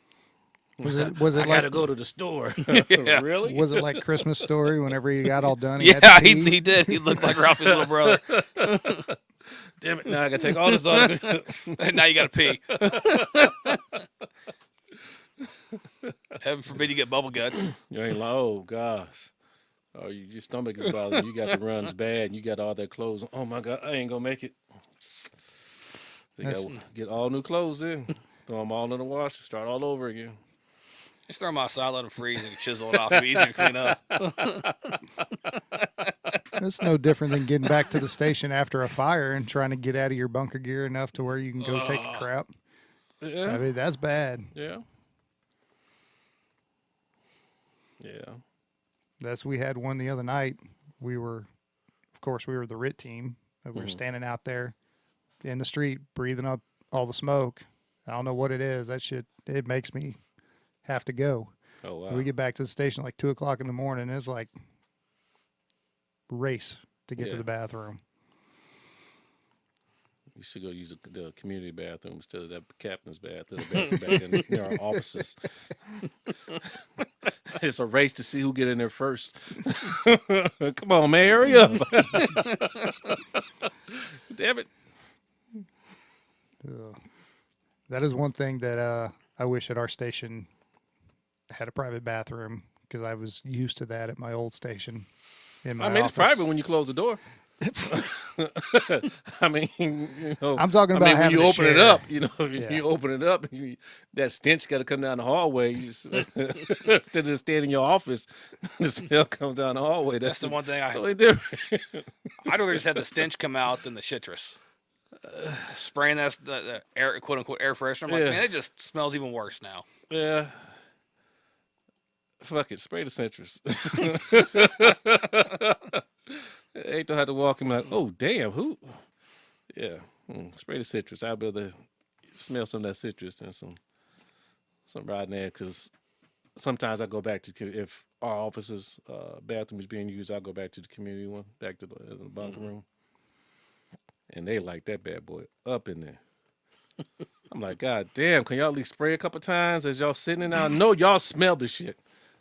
Was it I like gotta go to the store. Yeah. Really? was it like Christmas Story whenever he got all done? Yeah, he did. He looked like Ralphie's little brother. Damn it! Now I gotta take all this off. And now you got to pee. Heaven forbid you get bubble guts. You ain't like, oh gosh. Oh, your stomach is bothering you. You got the runs bad and you got all that clothes. Oh my God, I ain't gonna make it. You gotta get all new clothes in. Throw them all in the wash and start all over again. Just throw them outside, let them freeze, and chisel it off. It'll be easier to clean up. That's no different than getting back to the station after a fire and trying to get out of your bunker gear enough to where you can go take a crap. Yeah. I mean, that's bad. Yeah. Yeah. We had one the other night. We were the RIT team. We were standing out there in the street, breathing up all the smoke. I don't know what it is. That shit, it makes me have to go. Oh wow. We get back to the station like 2:00 in the morning. It's like race to get to the bathroom. You should go use the community bathroom instead of that captain's bathroom back in our offices. It's a race to see who get in there first. Come on, man, hurry up. Damn it. That is one thing that I wish at our station had a private bathroom, because I was used to that at my old station. In my office. It's private when you close the door. I mean, you know, I'm talking about when having you to open it share. up, you know, you open it up, that stench got to come down the hallway. You just, instead of staying in your office, the smell comes down the hallway. That's the one thing so different. I'd rather just have the stench come out than the citrus. Spraying the air, quote unquote, air freshener. I'm like, man, it just smells even worse now. Yeah. Fuck it, spray the citrus. I don't have to walk in like, oh damn, who? Yeah, spray the citrus. I'd rather smell some of that citrus than some right there, because sometimes I go back to, if our office's bathroom is being used, I'll go back to the community one, back to the bunker room, and they like that bad boy up in there. I'm like, God damn, can y'all at least spray a couple times as y'all sitting in there? I know y'all smell the shit.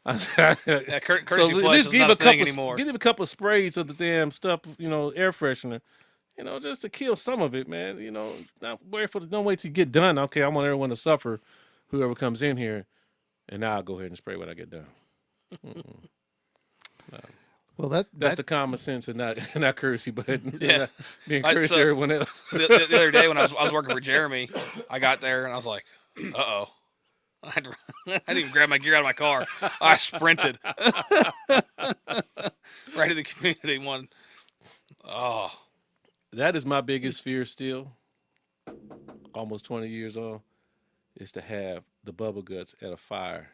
Courtesy flush is not a thing anymore. Give him a couple of sprays of the damn stuff, air freshener, just to kill some of it, man. Not wait for don't wait till you get done. Okay, I want everyone to suffer, whoever comes in here, and now I'll go ahead and spray when I get done. No. Well, that's the common sense and not courtesy, but yeah, being courteous to everyone else. The other day when I was working for Jeremy, I got there and I was like, uh-oh. I didn't even grab my gear out of my car. I sprinted right to the community one. Oh, that is my biggest fear still. Almost 20 years old, is to have the bubble guts at a fire,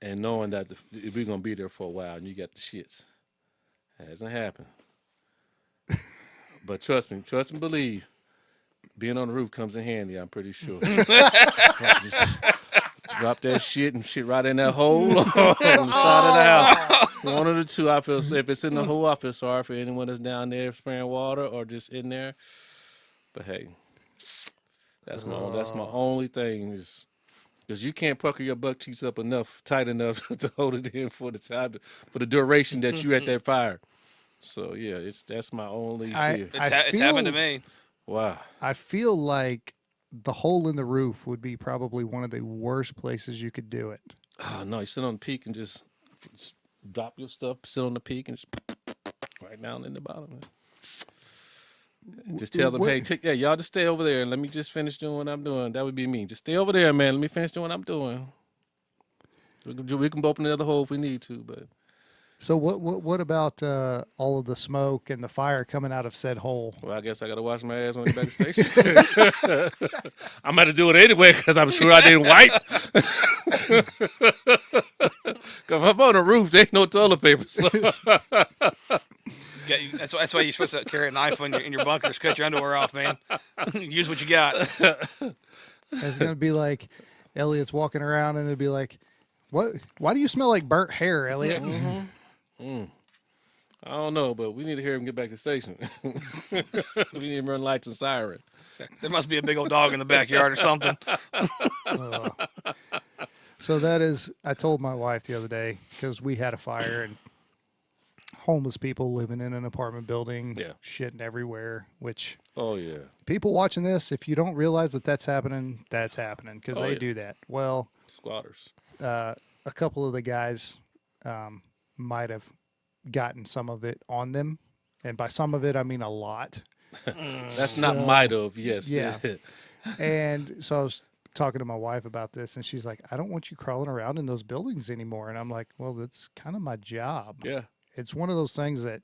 and knowing that we're gonna be there for a while, and you got the shits. That hasn't happened. But trust me, believe. Being on the roof comes in handy, I'm pretty sure. Just drop that shit and shit right in that hole on the side of the house. One of the two, I feel. If it's in the hole, I feel sorry for anyone that's down there spraying water or just in there. But hey, that's my only thing, is because you can't pucker your butt cheeks up tight enough to hold it in for the duration that you at that fire. So yeah, that's my only fear. It's happened to me. Wow. I feel like the hole in the roof would be probably one of the worst places you could do it. Oh, no, you sit on the peak and just drop your stuff, sit on the peak and just right down in the bottom. Just tell them, hey, y'all just stay over there and let me just finish doing what I'm doing. That would be me. Just stay over there, man. Let me finish doing what I'm doing. We can open another hole if we need to, but. So what about all of the smoke and the fire coming out of said hole? Well, I guess I got to wash my ass when I get back to the station. I'm going to do it anyway because I'm sure I didn't wipe. Because I'm on the roof, there ain't no toilet paper. So. Yeah, that's why you're supposed to carry a knife in your bunkers. Cut your underwear off, man. Use what you got. It's going to be like Elliot's walking around and it'd be like, "What? Why do you smell like burnt hair, Elliot?" Mm-hmm. I don't know, but we need to hear him get back to the station. We need to run lights and siren. There must be a big old dog in the backyard or something. So that is, I told my wife the other day, because we had a fire and homeless people living in an apartment building, shitting everywhere, which Oh yeah. people watching this, if you don't realize that that's happening, because they do that. Well, Squatters. a couple of the guys might have gotten some of it on them. And by some of it, I mean a lot. That's not might have. Yes. Yeah. And so I was talking to my wife about this, and she's like, I don't want you crawling around in those buildings anymore. And I'm like, well, that's kind of my job. Yeah. It's one of those things that,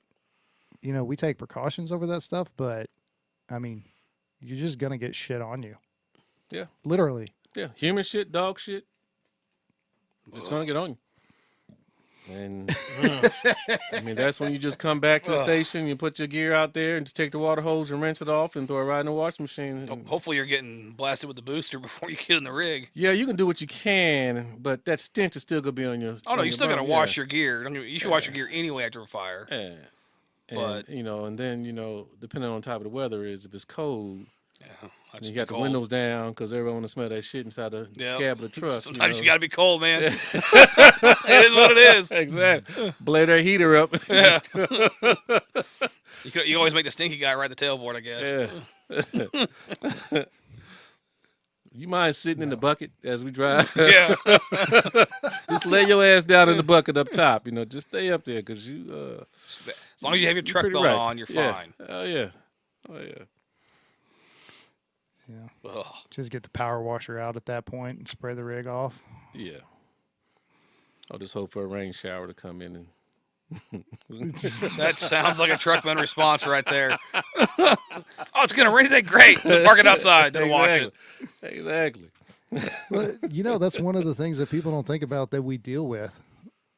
we take precautions over that stuff, but I mean, you're just going to get shit on you. Yeah. Literally. Yeah. Human shit, dog shit. It's going to get on you. And I mean, that's when you just come back to the station, you put your gear out there and just take the water hose and rinse it off and throw it right in the washing machine. Hopefully you're getting blasted with the booster before you get in the rig. Yeah, you can do what you can, but that stench is still going to be on your. Oh, no, you still got to bum. wash your gear. You should wash your gear anyway after a fire. Yeah. But, and then, depending on the type of the weather is, if it's cold, and you got the windows down because everyone want to smell that shit inside the cab of the truck. Sometimes you got to be cold, man. It is what it is. Exactly. Blare their heater up. Yeah. You always make the stinky guy ride the tailboard, I guess. Yeah. You mind sitting in the bucket as we drive? Yeah. Just lay your ass down in the bucket up top. Just stay up there because you. As long as you have your truck belt on, you're fine. Oh yeah. Oh yeah. Yeah. Just get the power washer out at that point and spray the rig off. Yeah. I'll just hope for a rain shower to come in and. That sounds like a truckman response right there. Oh, it's going to rain today? Great. Park it outside. Then wash it. Exactly. Well, that's one of the things that people don't think about that we deal with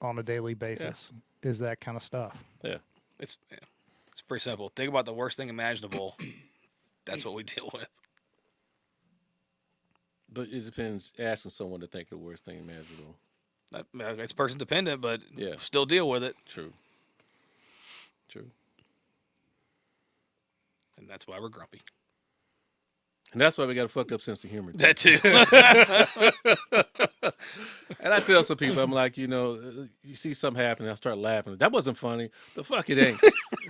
on a daily basis is that kind of stuff. Yeah. It's pretty simple. Think about the worst thing imaginable. That's what we deal with. But it depends. Asking someone to think the worst thing imaginable. It's person dependent, but Yeah. still deal with it. True. And that's why we're grumpy. And that's why we got a fucked up sense of humor. That too. And I tell some people, I'm like, you see something happen, I start laughing. That wasn't funny. The fuck it ain't.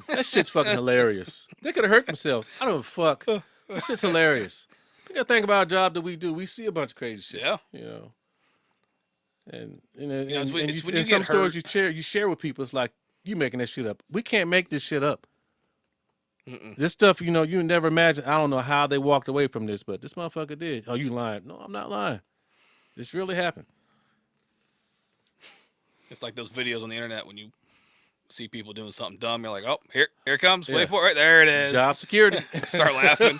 That shit's fucking hilarious. They could have hurt themselves. I don't give a fuck. That shit's hilarious. You gotta think about our job that we do. We see a bunch of crazy shit. Yeah. And it's when you in some get stories hurt. you share with people, it's like, you making that shit up. We can't make this shit up. This stuff, you never imagine. I don't know how they walked away from this, but this motherfucker did. Oh, you lying? No, I'm not lying. This really happened. It's like those videos on the internet when you see people doing something dumb. You're like, oh, here it comes. Wait for it. Right there it is. Job security. Start laughing.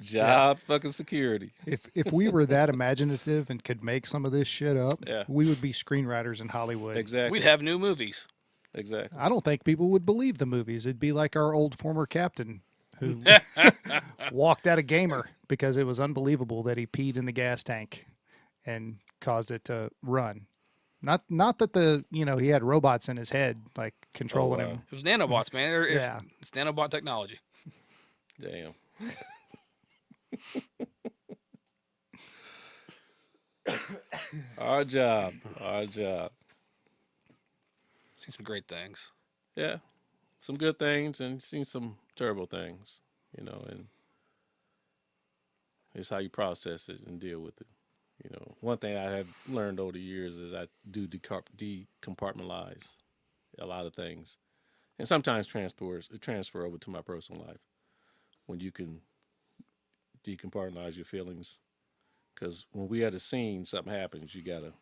Job fucking security. If we were that imaginative and could make some of this shit up, we would be screenwriters in Hollywood. Exactly. We'd have new movies. Exactly. I don't think people would believe the movies. It'd be like our old former captain who walked out a gamer because it was unbelievable that he peed in the gas tank and caused it to run. Not that he had robots in his head like controlling him. It was nanobots, man. Yeah. It's nanobot technology. Damn. Our job. Seen some great things. Yeah. Some good things and seen some terrible things, and it's how you process it and deal with it. One thing I have learned over the years is I do decompartmentalize a lot of things, and sometimes transfer over to my personal life when you can decompartmentalize your feelings. Because when we at a scene, something happens, you gotta,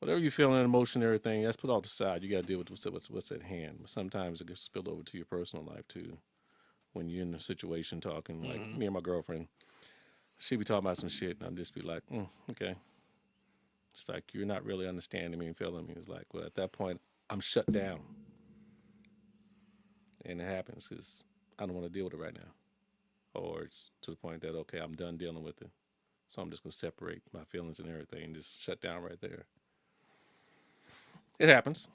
whatever you're feeling, emotion, everything, that's put off the side. You gotta deal with what's at hand. But sometimes it gets spilled over to your personal life too. When you're in a situation talking, like me and my girlfriend, she be talking about some shit, and I'll just be like, okay. It's like, you're not really understanding me and feeling me. It's like, well, at that point, I'm shut down. And it happens because I don't want to deal with it right now. Or it's to the point that, okay, I'm done dealing with it. So I'm just going to separate my feelings and everything and just shut down right there. It happens,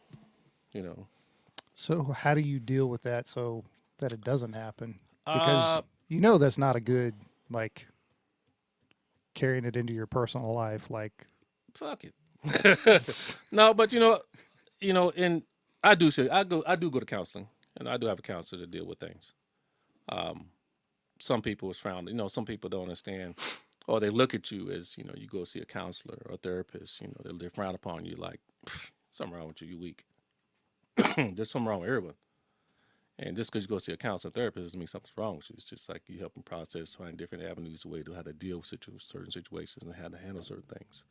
So how do you deal with that so that it doesn't happen? Because you know that's not a good, like, carrying it into your personal life. Like, Fuck it. No, but and I do go to counseling, and I do have a counselor to deal with things. Some people is frowned. Some people don't understand, or they look at you as you go see a counselor or a therapist. They frown upon you like something wrong with you. You weak. There's something wrong with everyone. And just because you go see a counselor or therapist doesn't mean something's wrong with you. It's just like you help them process, find different avenues, to how to deal with certain situations and how to handle certain things.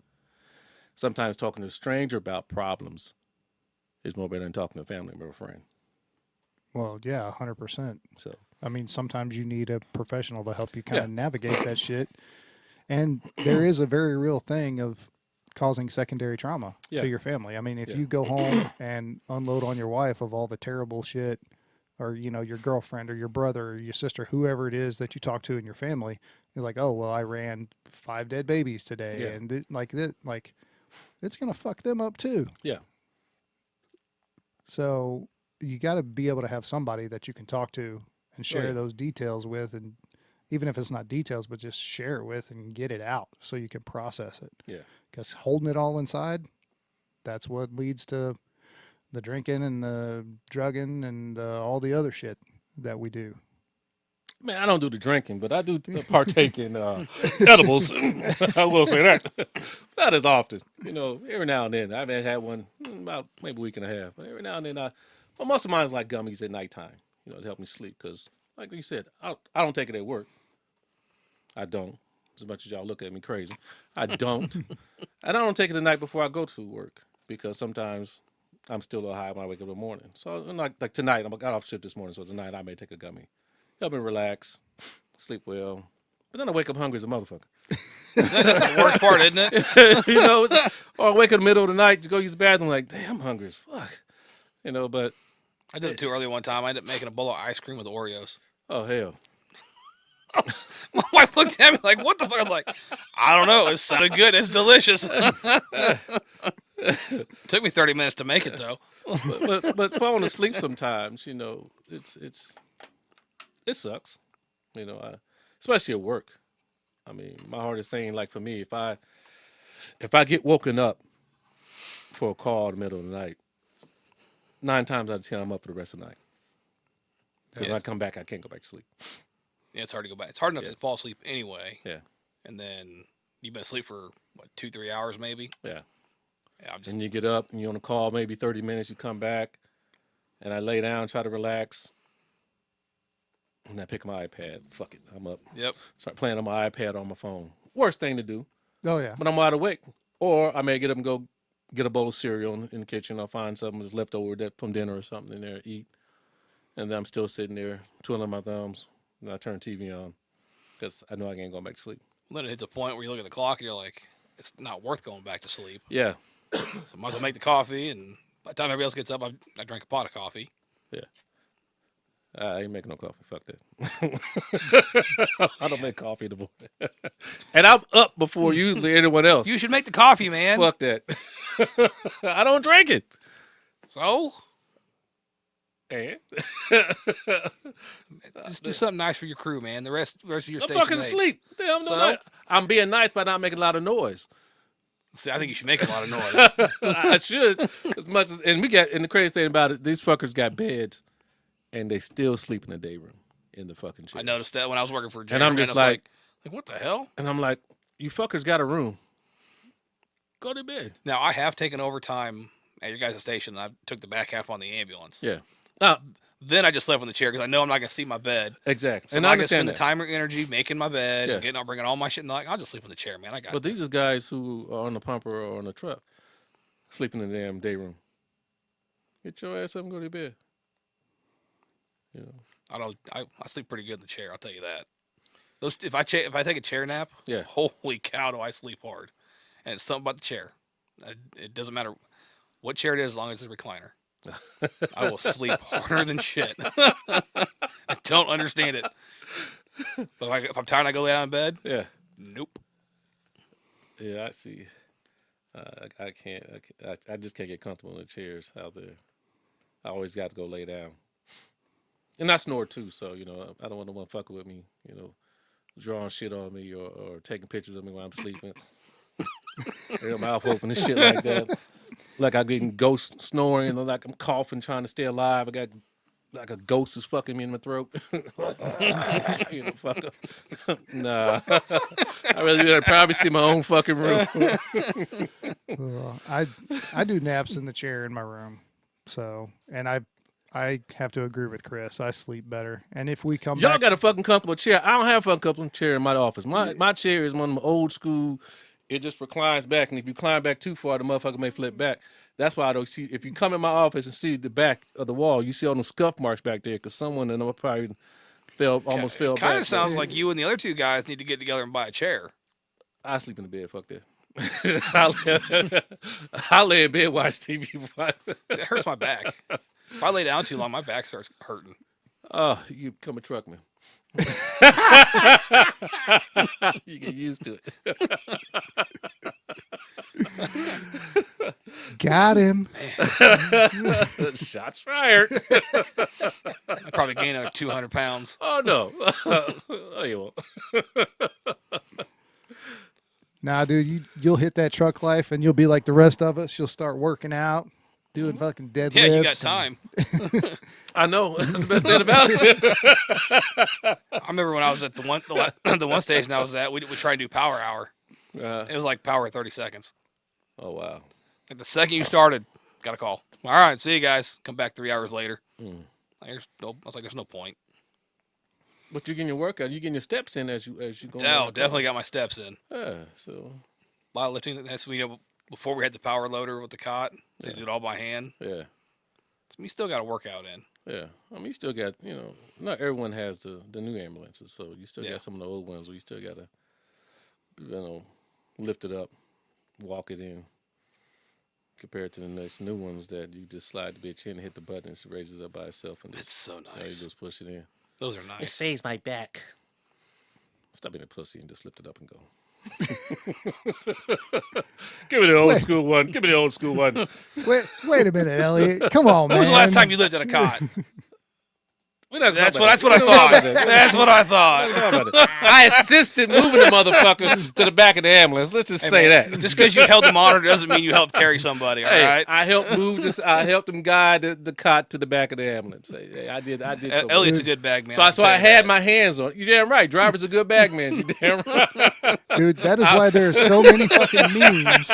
Sometimes talking to a stranger about problems is more better than talking to a family member or a friend. well, yeah, 100%. So, I mean, sometimes you need a professional to help you kind of navigate that shit. And there is a very real thing of causing secondary trauma to your family. I mean, if you go home and unload on your wife of all the terrible shit, or, your girlfriend or your brother or your sister, whoever it is that you talk to in your family, you're like, oh, well, I ran 5 dead babies today. Yeah. And it's going to fuck them up too. yeah. So you got to be able to have somebody that you can talk to and share those details with. And even if it's not details, but just share it with and get it out so you can process it. Yeah. Because holding it all inside, that's what leads to the drinking and the drugging and all the other shit that we do. Man, I don't do the drinking, but I do partake in edibles. I will say that. Not as often. Every now and then. I haven't had one about maybe a week and a half. But every now and then, but most of mine is like gummies at nighttime, to help me sleep. Because, like you said, I don't take it at work. I don't. As much as y'all look at me crazy. I don't. And I don't take it the night before I go to work. Because sometimes I'm still a little high when I wake up in the morning. So, like tonight, I got off shift this morning. So tonight I may take a gummy. Help me relax, sleep well. But then I wake up hungry as a motherfucker. That's the worst part, isn't it? Or I wake up in the middle of the night to go use the bathroom like, damn, I'm hungry as fuck. But I did it too early one time. I ended up making a bowl of ice cream with Oreos. oh, hell. My wife looked at me like, what the fuck? I was like, I don't know. It sounded good. It's delicious. Took me 30 minutes to make it, though. But falling asleep sometimes, it sucks, especially at work. I mean, my hardest thing, like for me, if I get woken up for a call in the middle of the night, 9 times out of 10 I'm up for the rest of the night. Because when I come back, I can't go back to sleep. Yeah, it's hard to go back. It's hard enough to fall asleep anyway. Yeah. And then you've been asleep for, 2-3 hours maybe? Yeah. Yeah, And you get up and you're on a call maybe 30 minutes, you come back, and I lay down, try to relax. And I pick up my iPad. Fuck it, I'm up. Yep. Start playing on my iPad on my phone. Worst thing to do. Oh, yeah. But I'm wide awake. Or I may get up and go get a bowl of cereal in the kitchen. I'll find something that's left over from dinner or something in there to eat. And then I'm still sitting there twiddling my thumbs. And I turn the TV on because I know I ain't going back to sleep. Then it hits a point where you look at the clock and you're like, it's not worth going back to sleep. Yeah. So might as well make the coffee. And by the time everybody else gets up, I drank a pot of coffee. Yeah. I ain't making no coffee. Fuck that. I don't make coffee in the morning. And I'm up before usually anyone else. You should make the coffee, man. Fuck that. I don't drink it. So? And? Just do something nice for your crew, man. The rest of your I'm station fucking mates. asleep. I'm being nice by not making a lot of noise. See, I think you should make a lot of noise. I should. As much as, and the crazy thing about it, these fuckers got beds and they still sleep in the day room in the fucking chair. I noticed that when I was working for a gym. And I'm just like, what the hell? And I'm like, you fuckers got a room. Go to bed. Now, I have taken overtime at your guys' station. I took the back half on the ambulance. Yeah. Then I just slept on the chair because I know I'm not going to see my bed. Exactly. So and I'm I not going to understand spend the time or energy making my bed and getting up, bringing all my shit. And I'll just sleep on the chair, man. I got But this. these are guys who are on the pumper or on the truck, sleeping in the damn day room. Get your ass up and go to bed. I sleep pretty good in the chair. I'll tell you that. If I take a chair nap, holy cow, do I sleep hard. And it's something about the chair. It doesn't matter what chair it is, as long as it's a recliner. I will sleep harder than shit. I don't understand it. But if I'm tired and I go lay down in bed, nope. Yeah, I see. I can't. I just can't get comfortable in the chairs out there. I always got to go lay down. And I snore too, so I don't want no one fucking with me, drawing shit on me or taking pictures of me while I'm sleeping. Mouth open and shit like that. Like I'm getting ghost snoring, like I'm coughing, trying to stay alive. I got like a ghost is fucking me in my throat. Fucker. Nah. I really probably see my own fucking room. I do naps in the chair in my room. So, and I have to agree with Chris. I sleep better. And if we come Y'all back, got a fucking comfortable chair. I don't have a fucking comfortable chair in my office. My chair is one of them old school. It just reclines back, and if you climb back too far, the motherfucker may flip back. That's why I don't see. If you come in my office and see the back of the wall, you see all them scuff marks back there because someone in them probably almost fell back. Kind of sounds like you and the other two guys need to get together and buy a chair. I sleep in the bed. Fuck that. I lay in bed, watch TV. It hurts my back. If I lay down too long, my back starts hurting. Oh, you become a truckman. You get used to it. got him. Shots fired. I probably gain another 200 pounds. Oh, no. Oh, you won't. Nah, dude, you'll hit that truck life and you'll be like the rest of us. You'll start working out, doing fucking deadlifts. Yeah, you got time. I know. That's the best thing about it. I remember when I was at the one station I was at, we tried to do power hour. It was like power 30 seconds. Oh, wow. Like the second you started, got a call. All right, see you guys. Come back 3 hours later. I was like, there's no point. But you're getting your workout. You're getting your steps in as you go. No, definitely got my steps in. Yeah, so. A lot of lifting. That's before we had the power loader with the cot. So you do it all by hand. Yeah. So you still got a workout in. Yeah. I mean, you still got, not everyone has the new ambulances. So you still got some of the old ones where you still got to, lift it up, walk it in. Compared to the new ones that you just slide the bitch in and hit the button and it raises up by itself. And That's so nice. You just push it in. Those are nice. It saves my back. Stop being a pussy and just lift it up and go. Give me the old school one. Give me the old school one. Wait a minute, Elliot. Come on, man. When was the last time you lived in a cot? That's what I thought. That's what I thought. I assisted moving the motherfucker to the back of the ambulance. Let's just say that. Just because you held the monitor doesn't mean you helped carry somebody. All right. I helped move this. I helped him guide the cot to the back of the ambulance. Hey, I did. Elliot's a good bag man. So I had my hands on. You damn right. Driver's a good bag man. You damn right. Dude, that is why there's so many fucking memes.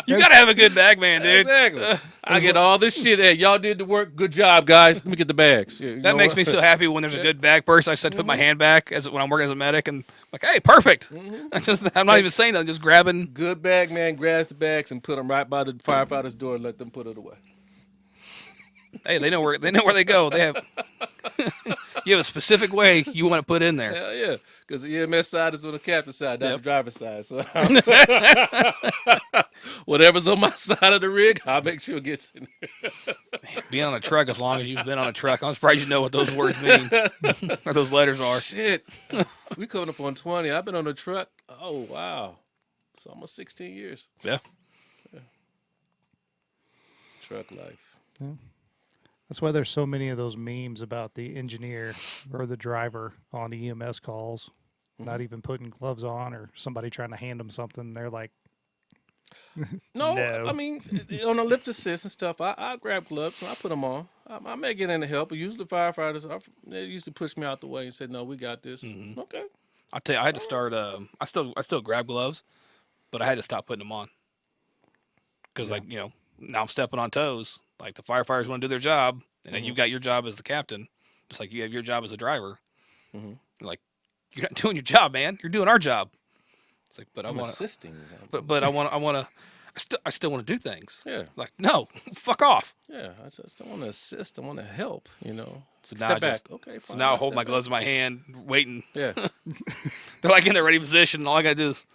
You gotta have a good bag man, dude. Exactly. I get all this shit. Hey, y'all did the work. Good job, guys. Let me get the bags. That makes me so happy when there's a good bag person. I just had to put my hand back when I'm working as a medic, and like, hey, perfect. I'm not even saying that. I'm just grabbing. Good bag man grabs the bags and put them right by the firefighter's door and let them put it away. Hey, they know where they go. They have. You have a specific way you want to put in there. Hell yeah, because the EMS side is on the captain's side, not the driver's side. So whatever's on my side of the rig, I'll make sure it gets in there. Man, being on a truck as long as you've been on a truck, I'm surprised you know what those words mean or those letters are. Shit, we coming up on 20. I've been on a truck. Oh wow, it's almost 16 years. Yeah. Truck life. Yeah. That's why there's so many of those memes about the engineer or the driver on EMS calls, not even putting gloves on, or somebody trying to hand them something. They're like, no. No. I mean, on a lift assist and stuff, I grab gloves and I put them on. I may get in to help, but usually firefighters, they used to push me out the way and said, no, we got this. Okay. I'll tell you, I had to start. I still grab gloves, but I had to stop putting them on because, now I'm stepping on toes. Like the firefighters want to do their job, and then you've got your job as the captain, just like you have your job as the driver. Like, you're not doing your job, man. You're doing our job. It's like, but I'm assisting. But I still want to do things. Yeah. Like, no, fuck off. Yeah, I just want to assist. I want to help. So now Step back. Okay. Fine, So now I hold my step gloves in my hand, waiting. Yeah. They're like in the ready position. And all I gotta do is.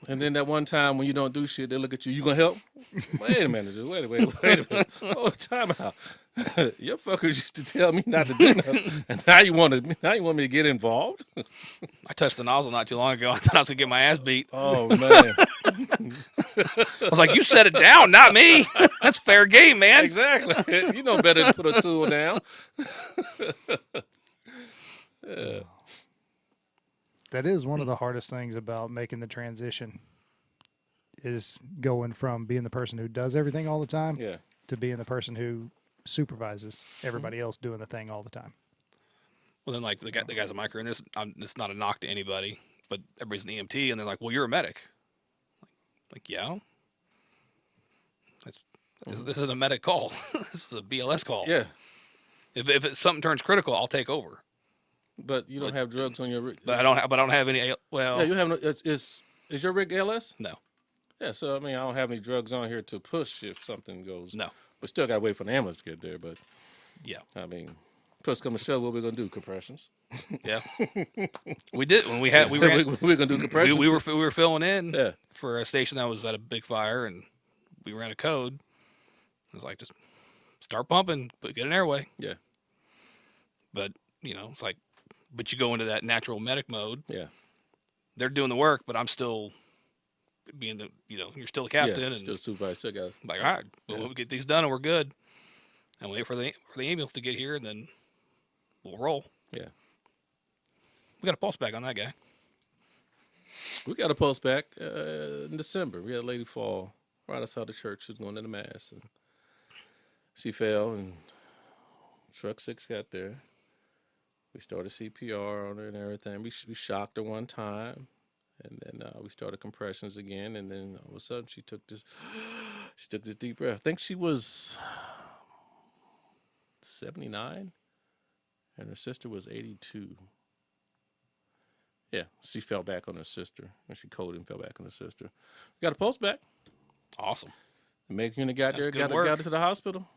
And then that one time when you don't do shit, they look at you. You gonna help? Wait a minute, dude. Wait a minute. Oh, time out. Your fuckers used to tell me not to do nothing, and now you want me to get involved? I touched the nozzle not too long ago. I thought I was gonna get my ass beat. Oh man. I was like, "You set it down, not me." That's fair game, man. Exactly. You know better than put a tool down. That is one of the hardest things about making the transition is going from being the person who does everything all the time Yeah. to being the person who supervises everybody else doing the thing all the time. Well, then, like, the guys at my career, and this not a knock to anybody, but everybody's an EMT, and they're like, well, you're a medic. Like, yeah. This is a medic call. This is a BLS call. Yeah. If something turns critical, I'll take over. But you don't have drugs on your rig. But I don't have any. Well, Yeah, you have no. Is your rig ALS? no. Yeah, so I mean, I don't have any drugs on here to push if something goes. No. But still got to wait for the ambulance to get there. But Yeah. I mean, push come to shove, what we gonna do? Compressions. Yeah. We did when we ran. we're gonna do compressions. we were filling in Yeah. for a station that was at a big fire, and we ran a code. It was like, just start pumping, but get an airway. Yeah. But it's like, but you go into that natural medic mode. Yeah. They're doing the work, but I'm still being the you're still the captain, Yeah. and Still supervisor. Still got. like, all right, we'll get these done and we're good, and wait for the ambulance to get here, and then we'll roll. Yeah. We got a pulse back on that guy. We got a post back in December. We had a lady fall right outside the church. She was going to the mass, and she fell, and truck 6 got there. We started CPR on her and everything. We shocked her one time, and then we started compressions again. And then all of a sudden, she took this deep breath. I think she was 79, and her sister was 82. Yeah, she fell back on her sister, and she coded and fell back on her sister. We got a pulse back. Awesome. The medic unit got That's there, good got her to the hospital.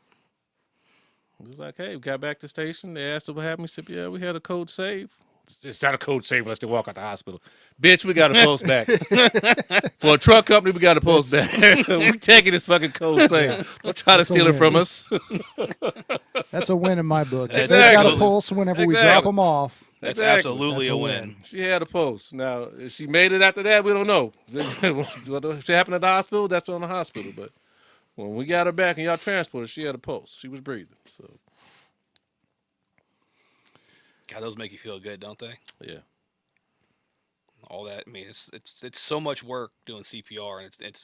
It was like, hey, we got back to the station. They asked her what happened. We said, yeah, we had a code save. It's not a code save unless they walk out the hospital. Bitch, we got a pulse back. For a truck company, we got a pulse back. We taking this fucking code save. Don't try to steal it from us. That's a win in my book. If Exactly. they've got a pulse whenever we drop Exactly. them off. That's Exactly. absolutely That's a a win. win. She had a pulse. Now, if she made it after that, we don't know. What happened at the hospital, that's on the hospital. But when we got her back and y'all transported her, she had a pulse. She was breathing. So, God, those make you feel good, don't they? yeah. All that. I mean, it's so much work doing CPR, and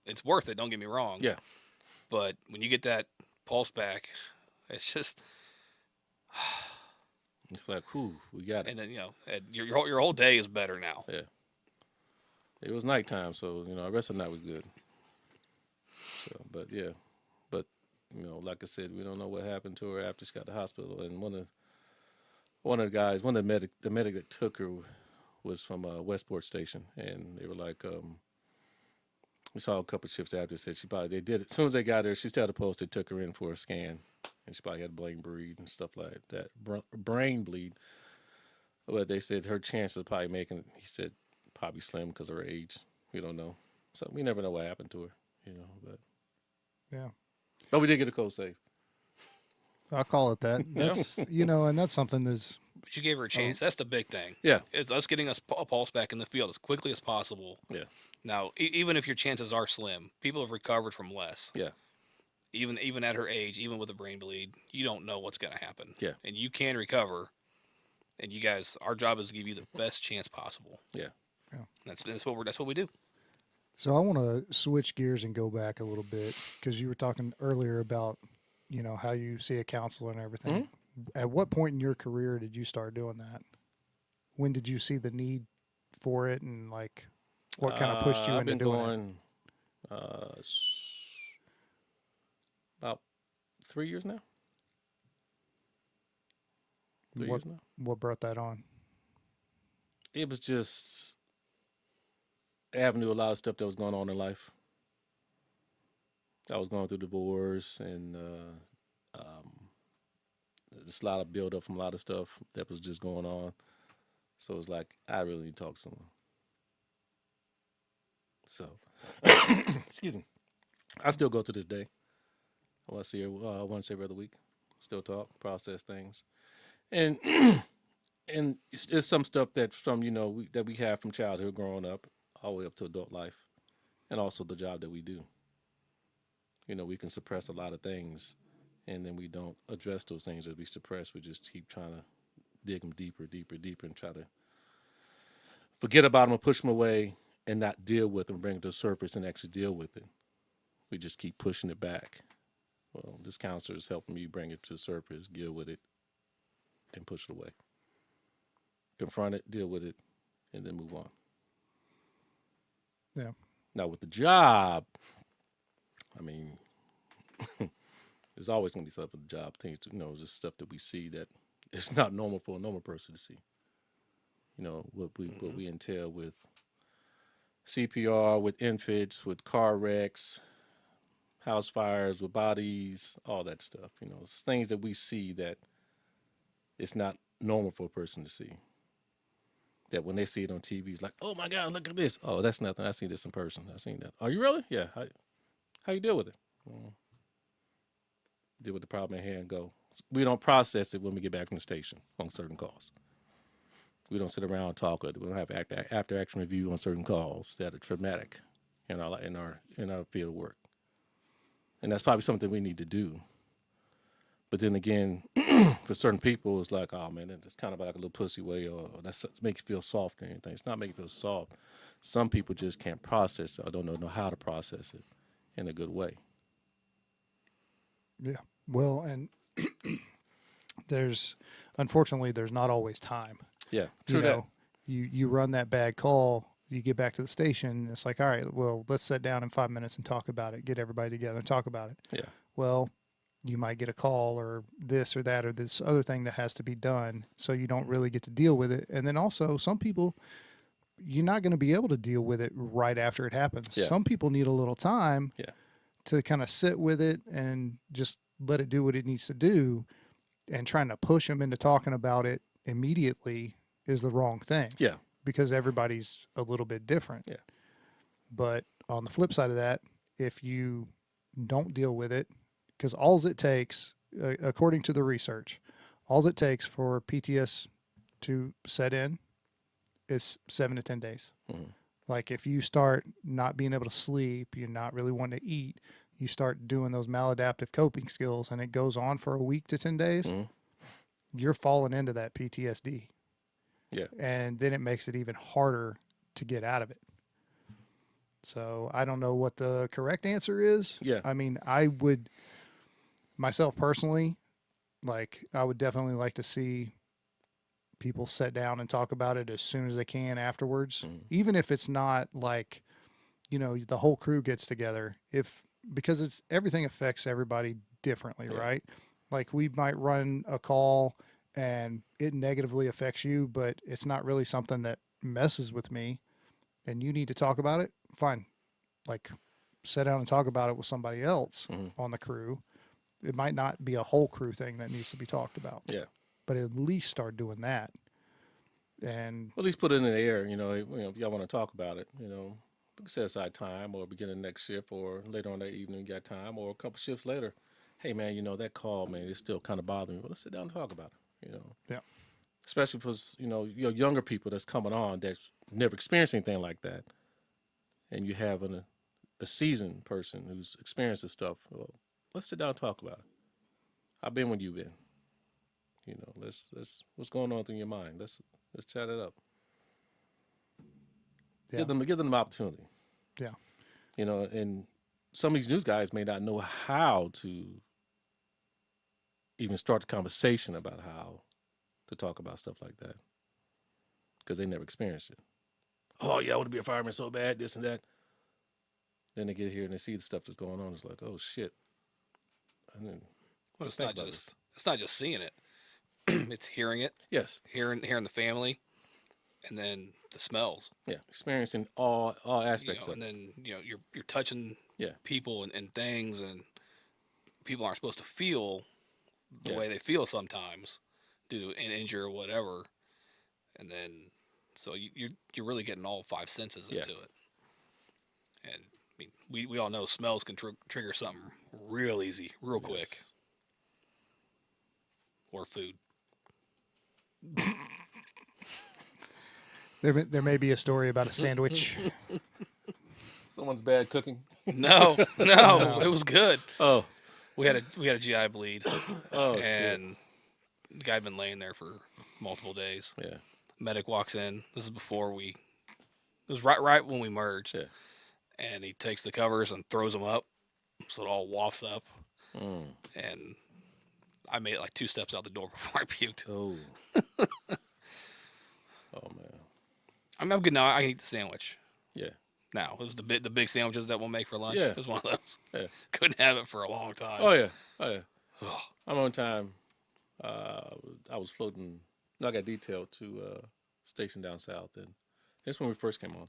it's worth it. Don't get me wrong. Yeah. But when you get that pulse back, it's just, It's like, whew, we got it. and then your whole day is better now. Yeah. It was nighttime, so the rest of the night was good. So, but yeah, like I said, we don't know what happened to her after she got to the hospital. And one of the guys, the medic that took her was from Westport Station, and they were like, we saw a couple of shifts after. Said they did it as soon as they got there. She still had a pulse. They took her in for a scan, and she probably had brain bleed and stuff like that. Brain bleed. But they said her chances of probably making it, he said, probably slim because of her age. We don't know. So we never know what happened to her, but Yeah. but we did get a code save. I'll call it that. That's, and that's something that's, But you gave her a chance. That's the big thing. Yeah. It's us getting a pulse back in the field as quickly as possible. Yeah. Now, even if your chances are slim, people have recovered from less. Yeah. Even at her age, even with a brain bleed, you don't know what's going to happen. Yeah. And you can recover. And you guys, our job is to give you the best chance possible. Yeah. That's what we do. so I want to switch gears and go back a little bit because you were talking earlier about, how you see a counselor and everything. At what point in your career did you start doing that? When did you see the need for it, and like what kind of pushed you I've into been doing it? going about 3 years now. 3 years now. What brought that on? It was just avenue a lot of stuff that was going on in life. I was going through divorce, and just a lot of build up from a lot of stuff that was just going on. So it was like, I really need to talk to someone. So, excuse me. I still go to this day. I want to see her once every other week. Still talk, process things, and and it's some stuff that from that we have from childhood, growing up, all the way up to adult life, and also the job that we do. we can suppress a lot of things, and then we don't address those things that we suppress. We just keep trying to dig them deeper, deeper, deeper, and try to forget about them or push them away and not deal with them, bring it to the surface and actually deal with it. We just keep pushing it back. Well, this counselor is helping me bring it to the surface, deal with it, and push it away. Confront it, deal with it, and then move on. Yeah. Now with the job, I mean, there's always going to be stuff with the job, things, just stuff that we see that it's not normal for a normal person to see. What we entail with CPR, with infants, with car wrecks, house fires, with bodies, all that stuff. It's things that we see that it's not normal for a person to see. That when they see it on TV, it's like, oh my God, look at this. Oh, that's nothing. I seen this in person. I seen that. Oh, you really? Yeah. How you deal with it? Well, deal with the problem at hand and go. We don't process it when we get back from the station on certain calls. We don't sit around and talk. We don't have after action review on certain calls that are traumatic in our field of work. And that's probably something we need to do. But then again, for certain people, it's like, oh man, it's kind of like a little pussy way, or that's make you feel soft or anything. It's not making you feel soft. Some people just can't process it or don't know how to process it in a good way. Yeah. Well, and unfortunately, there's not always time. Yeah, true that. You run that bad call, you get back to the station, it's like, all right, well, let's sit down in 5 minutes and talk about it, get everybody together and talk about it. Yeah. Well, you might get a call or this or that or this other thing that has to be done, so you don't really get to deal with it. And then also, some people, you're not going to be able to deal with it right after it happens. Yeah. Some people need a little time Yeah. to kind of sit with it and just let it do what it needs to do, and trying to push them into talking about it immediately is the wrong thing. Yeah. Because everybody's a little bit different. Yeah. But on the flip side of that, if you don't deal with it, because all it takes, according to the research, all it takes for PTS to set in is 7 to 10 days. Mm-hmm. Like if you start not being able to sleep, you're not really wanting to eat, you start doing those maladaptive coping skills, and it goes on for a week to 10 days, Mm-hmm. you're falling into that PTSD. Yeah. And then it makes it even harder to get out of it. So I don't know what the correct answer is. Yeah. I mean, I would, myself personally, I would definitely like to see people sit down and talk about it as soon as they can afterwards. Mm-hmm. Even if it's not like, the whole crew gets together, because everything affects everybody differently, Yeah. right? Like we might run a call and it negatively affects you, but it's not really something that messes with me, and you need to talk about it. Fine. Like sit down and talk about it with somebody else Mm-hmm. on the crew. It might not be a whole crew thing that needs to be talked about. Yeah. But at least start doing that. And At least put it in the air, if y'all want to talk about it, we can set aside time, or begin the next shift, or later on that evening you got time, or a couple shifts later. Hey man, that call, man, it's still kind of bothering me. Well, let's sit down and talk about it. Yeah. Especially for your younger people that's coming on that's never experienced anything like that, and you have a seasoned person who's experienced this stuff. Well, let's sit down and talk about it. I've been when you've been. Let's what's going on through your mind. Let's chat it up. Yeah. Give them an opportunity. Yeah. And some of these news guys may not know how to even start the conversation about how to talk about stuff like that, because they never experienced it. Oh yeah, I want to be a fireman so bad, this and that. Then they get here and they see the stuff that's going on. It's like, oh shit. And then, Well, it's not just seeing it; it's hearing it. Yes. Hearing the family, and then the smells. Yeah, experiencing all aspects of and it. then you're touching Yeah. people and things, and people aren't supposed to feel the Yeah. way they feel sometimes due to an injury or whatever, and then so you're really getting all 5 senses Yeah. into it. And I mean, we all know smells can trigger something real easy, real quick, Yes. or food. there may be a story about a sandwich. Someone's bad cooking. No, it was good. Oh. We had a GI bleed. Oh, and the guy had been laying there for multiple days. Yeah. Medic walks in. This is before it was right when we merged. Yeah. And he takes the covers and throws them up, so it all wafts up. And I made it like 2 steps out the door before I puked. Oh. Oh man. I'm good now. I can eat the sandwich. Yeah. Now it was the big sandwiches that we'll make for lunch. Yeah. It was one of those. Yeah. Couldn't have it for a long time. Oh yeah. I'm on time. I was floating. No, I got detailed to station down south, and that's when we first came on.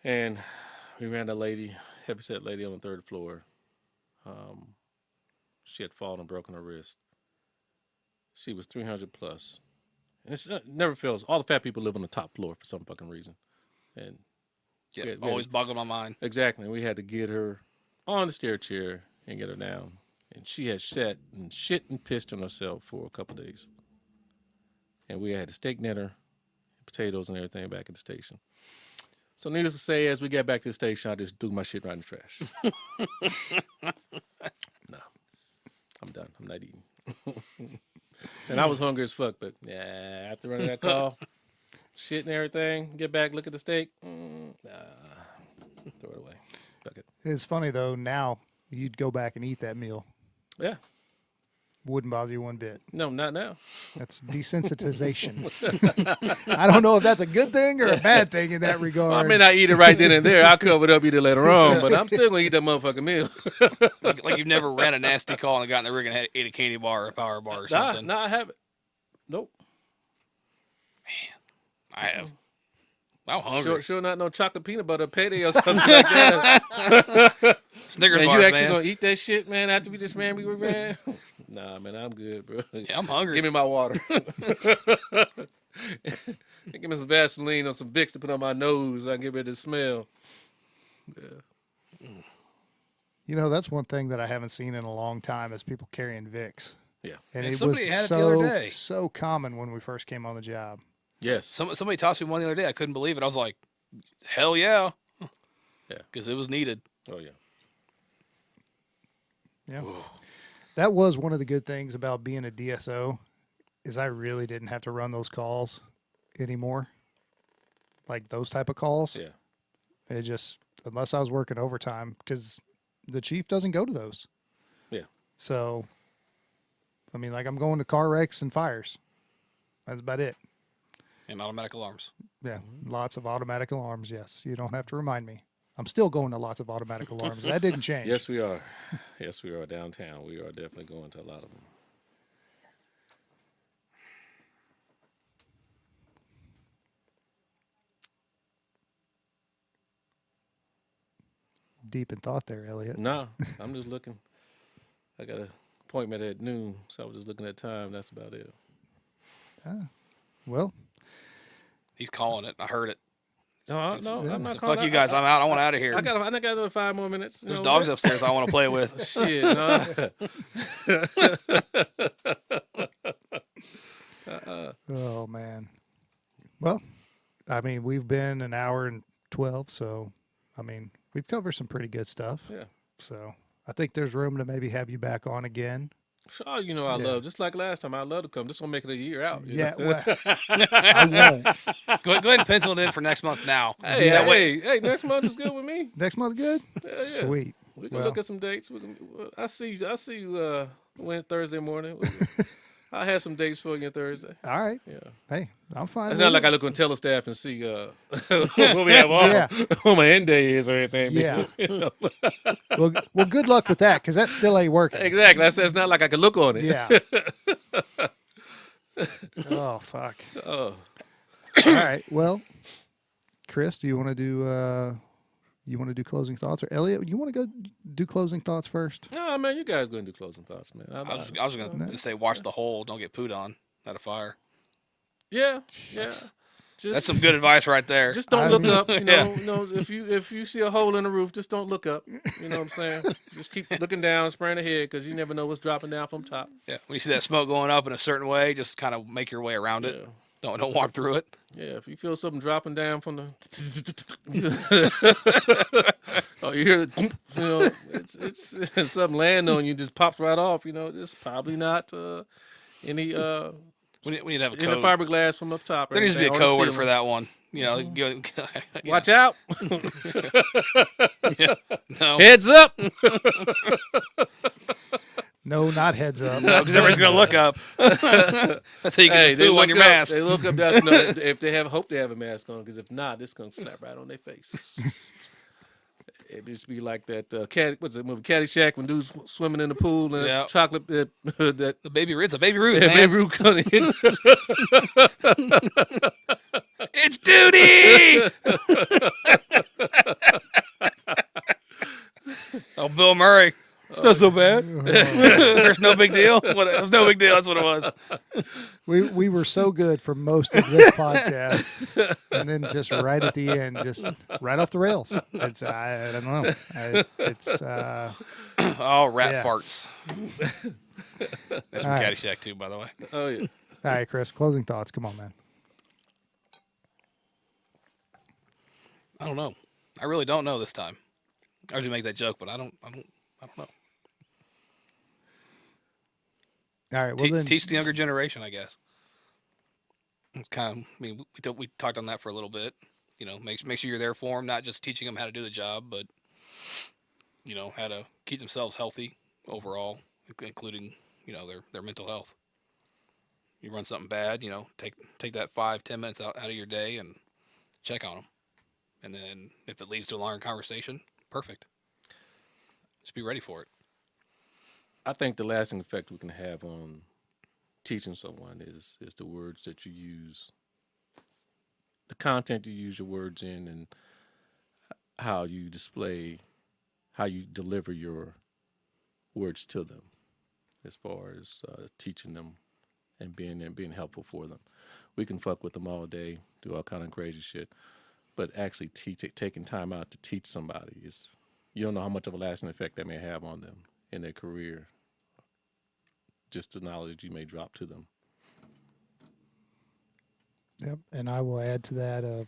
And we ran a lady, heavyset lady, on the 3rd floor. She had fallen and broken her wrist. She was 300 plus, and it never fails. All the fat people live on the top floor for some fucking reason, and yeah, always boggled my mind. Exactly. We had to get her on the stair chair and get her down. And she had sat and shit and pissed on herself for a couple of days. And we had a steak dinner, potatoes and everything back at the station. So needless to say, as we got back to the station, I just threw my shit right in the trash. No. I'm done. I'm not eating. And I was hungry as fuck, but yeah, after running that call, shit and everything, get back, look at the steak. Throw it away. Fuck it. It's funny though. Now you'd go back and eat that meal. Yeah. Wouldn't bother you one bit. No, not now. That's desensitization. I don't know if that's a good thing or a bad thing in that regard. Well, I may not eat it right then and there. I'll cover it up, eat it later on, but I'm still going to eat that motherfucking meal. like you've never ran a nasty call and got in the rig and ate a candy bar or a power bar or something. Nah, I haven't. Nope. I have. I'm hungry. Sure not no chocolate peanut butter payday or something like that. Snickers Man, bars, you actually man. going to eat that shit, man, after we just ran, we were ran? Nah, man, I'm good, bro. Yeah, I'm hungry. Give me my water. Give me some Vaseline or some Vicks to put on my nose. I can get rid of the smell. Yeah. You know, that's one thing that I haven't seen in a long time is people carrying Vicks. Yeah. And And it somebody was had it the other so, day. so common when we first came on the job. Yes. Somebody tossed me one the other day. I couldn't believe it. I was like, hell yeah. Yeah. Because it was needed. Oh, yeah. Yeah. That was one of the good things about being a DSO is I really didn't have to run those calls anymore. Like those type of calls. Yeah. It just, unless I was working overtime, because the chief doesn't go to those. Yeah. So, I mean, like I'm going to car wrecks and fires. That's about it. And automatic alarms. Yeah. Lots of automatic alarms. Yes. You don't have to remind me. I'm still going to lots of automatic alarms. That didn't change. Yes, we are. Yes, we are downtown. We are definitely going to a lot of them. Deep in thought there, Elliot. No, I'm just looking. I got an appointment at noon, so I was just looking at time. That's about it. Well, He's calling it. I heard it. No, I'm not So calling fuck you out. guys. I'm out. I want out of here. I got another 5 more minutes. There's dogs upstairs I want to play with. Shit, no. oh man. Well, I mean, we've been an hour and 12, so I mean, we've covered some pretty good stuff. Yeah. So I think there's room to maybe have you back on again. Sure, you know I Yeah. love. Just like last time, I love to come. Just gonna make it a year out. you Yeah, know? well, I won't. Go ahead and pencil it in for next month now. Hey, That way- hey, next month is good with me. Next month, good. yeah. Sweet. We can Well. look at some dates. I see you. Wednesday, Thursday morning. I had some dates for you Thursday. All right. Yeah. Hey, I'm fine. It's with not like it. I look on telestaff and see what we have on, Yeah. what my end day is or anything. Yeah. You know? Well, good luck with that because that still ain't working. Exactly. That's it's not like I can look on it. Yeah. Oh fuck. Oh. All right. Well, Chris, do you want to do closing thoughts, or Elliot? You want to go do closing thoughts first? No, man, you guys going to do closing thoughts, man. I was going to just say, watch the hole. Don't get pooed on at a fire. Yeah. Just, That's some good advice right there. Just don't I look mean- up. You know, Yeah. you know, if you see a hole in the roof, just don't look up. You know what I'm saying? Just keep looking down, spraying ahead, because you never know what's dropping down from top. Yeah. When you see that smoke going up in a certain way, just kind of make your way around it. Yeah. Don't walk through it. Yeah, if you feel something dropping down from the, oh, you hear it, it's something landing on you, just pops right off. It's probably not any We need to have a any code. fiberglass from up top. There needs to be a code word for that one. Yeah. Watch out! Yeah. No. Heads up! No, not heads up. No, because everybody's gonna look up. That's how you get the poo on your mask. They look up if they hope they have a mask on, because if not, it's gonna slap right on their face. It just be like that. What's that movie? Caddyshack, when dude's swimming in the pool and Yeah. chocolate. The baby Ruth. It's a baby Ruth, Yeah, man. Baby Ruth coming in. It's duty. Oh, Bill Murray. It's not so bad. There's no big deal. It was no big deal. That's what it was. We were so good for most of this podcast, and then just right at the end, just right off the rails. It's I don't know. It's Oh, rat Yeah. farts. That's from All right. Caddyshack too, by the way. Oh yeah. all right, Chris. Closing thoughts. Come on, man. I don't know. I really don't know this time. I usually make that joke, but I don't know. All right. Well, then Teach the younger generation, I guess. It's kind of. I mean, we talked on that for a little bit. Make sure you're there for them, not just teaching them how to do the job, but how to keep themselves healthy overall, including their mental health. You run something bad, take that 5-10 minutes out of your day and check on them, and then if it leads to a longer conversation, perfect. Just be ready for it. I think the lasting effect we can have on teaching someone is the words that you use, the content you use your words in, and how you deliver your words to them, as far as teaching them and being helpful for them. We can fuck with them all day, do all kind of crazy shit, but actually taking time out to teach somebody you don't know how much of a lasting effect that may have on them in their career. Just the knowledge you may drop to them. Yep. And I will add to that of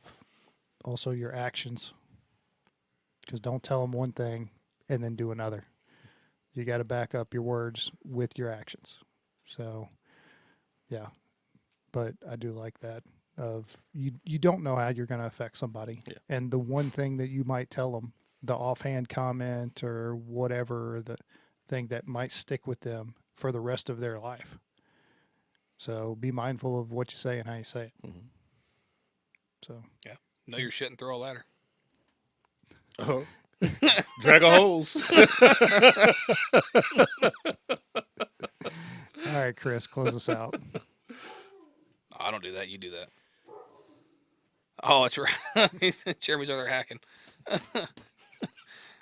also your actions, because don't tell them one thing and then do another. You got to back up your words with your actions. So, yeah. But I do like that of you don't know how you're going to affect somebody. Yeah. And the one thing that you might tell them, the offhand comment or whatever, the thing that might stick with them for the rest of their life. So be mindful of what you say and how you say it. Mm-hmm. So Yeah, know your shit and throw a ladder. Oh, drag a hose. all right, Chris, close us out. I don't do that. You do that. Oh, that's right. Jeremy's over there hacking.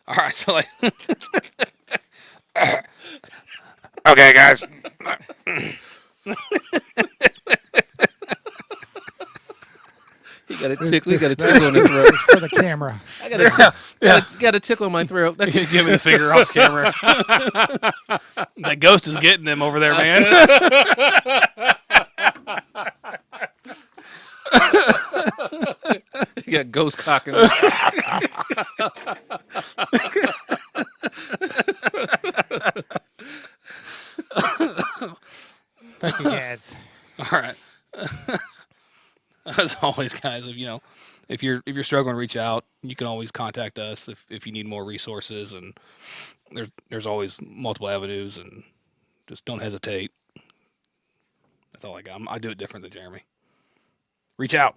All right, so Okay, guys. He got a tickle. He got a tickle on the throat. It's for the camera. I got a tickle on my throat. give me the finger off camera. That ghost is getting him over there, man. He got ghost cocking. Thank you, guys. All right. As always, guys, if you're struggling, reach out. You can always contact us if you need more resources, and there's always multiple avenues, and just don't hesitate. That's all I got. I do it different than Jeremy. Reach out.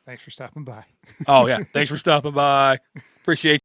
Thanks for stopping by. Oh yeah, thanks for stopping by. Appreciate you.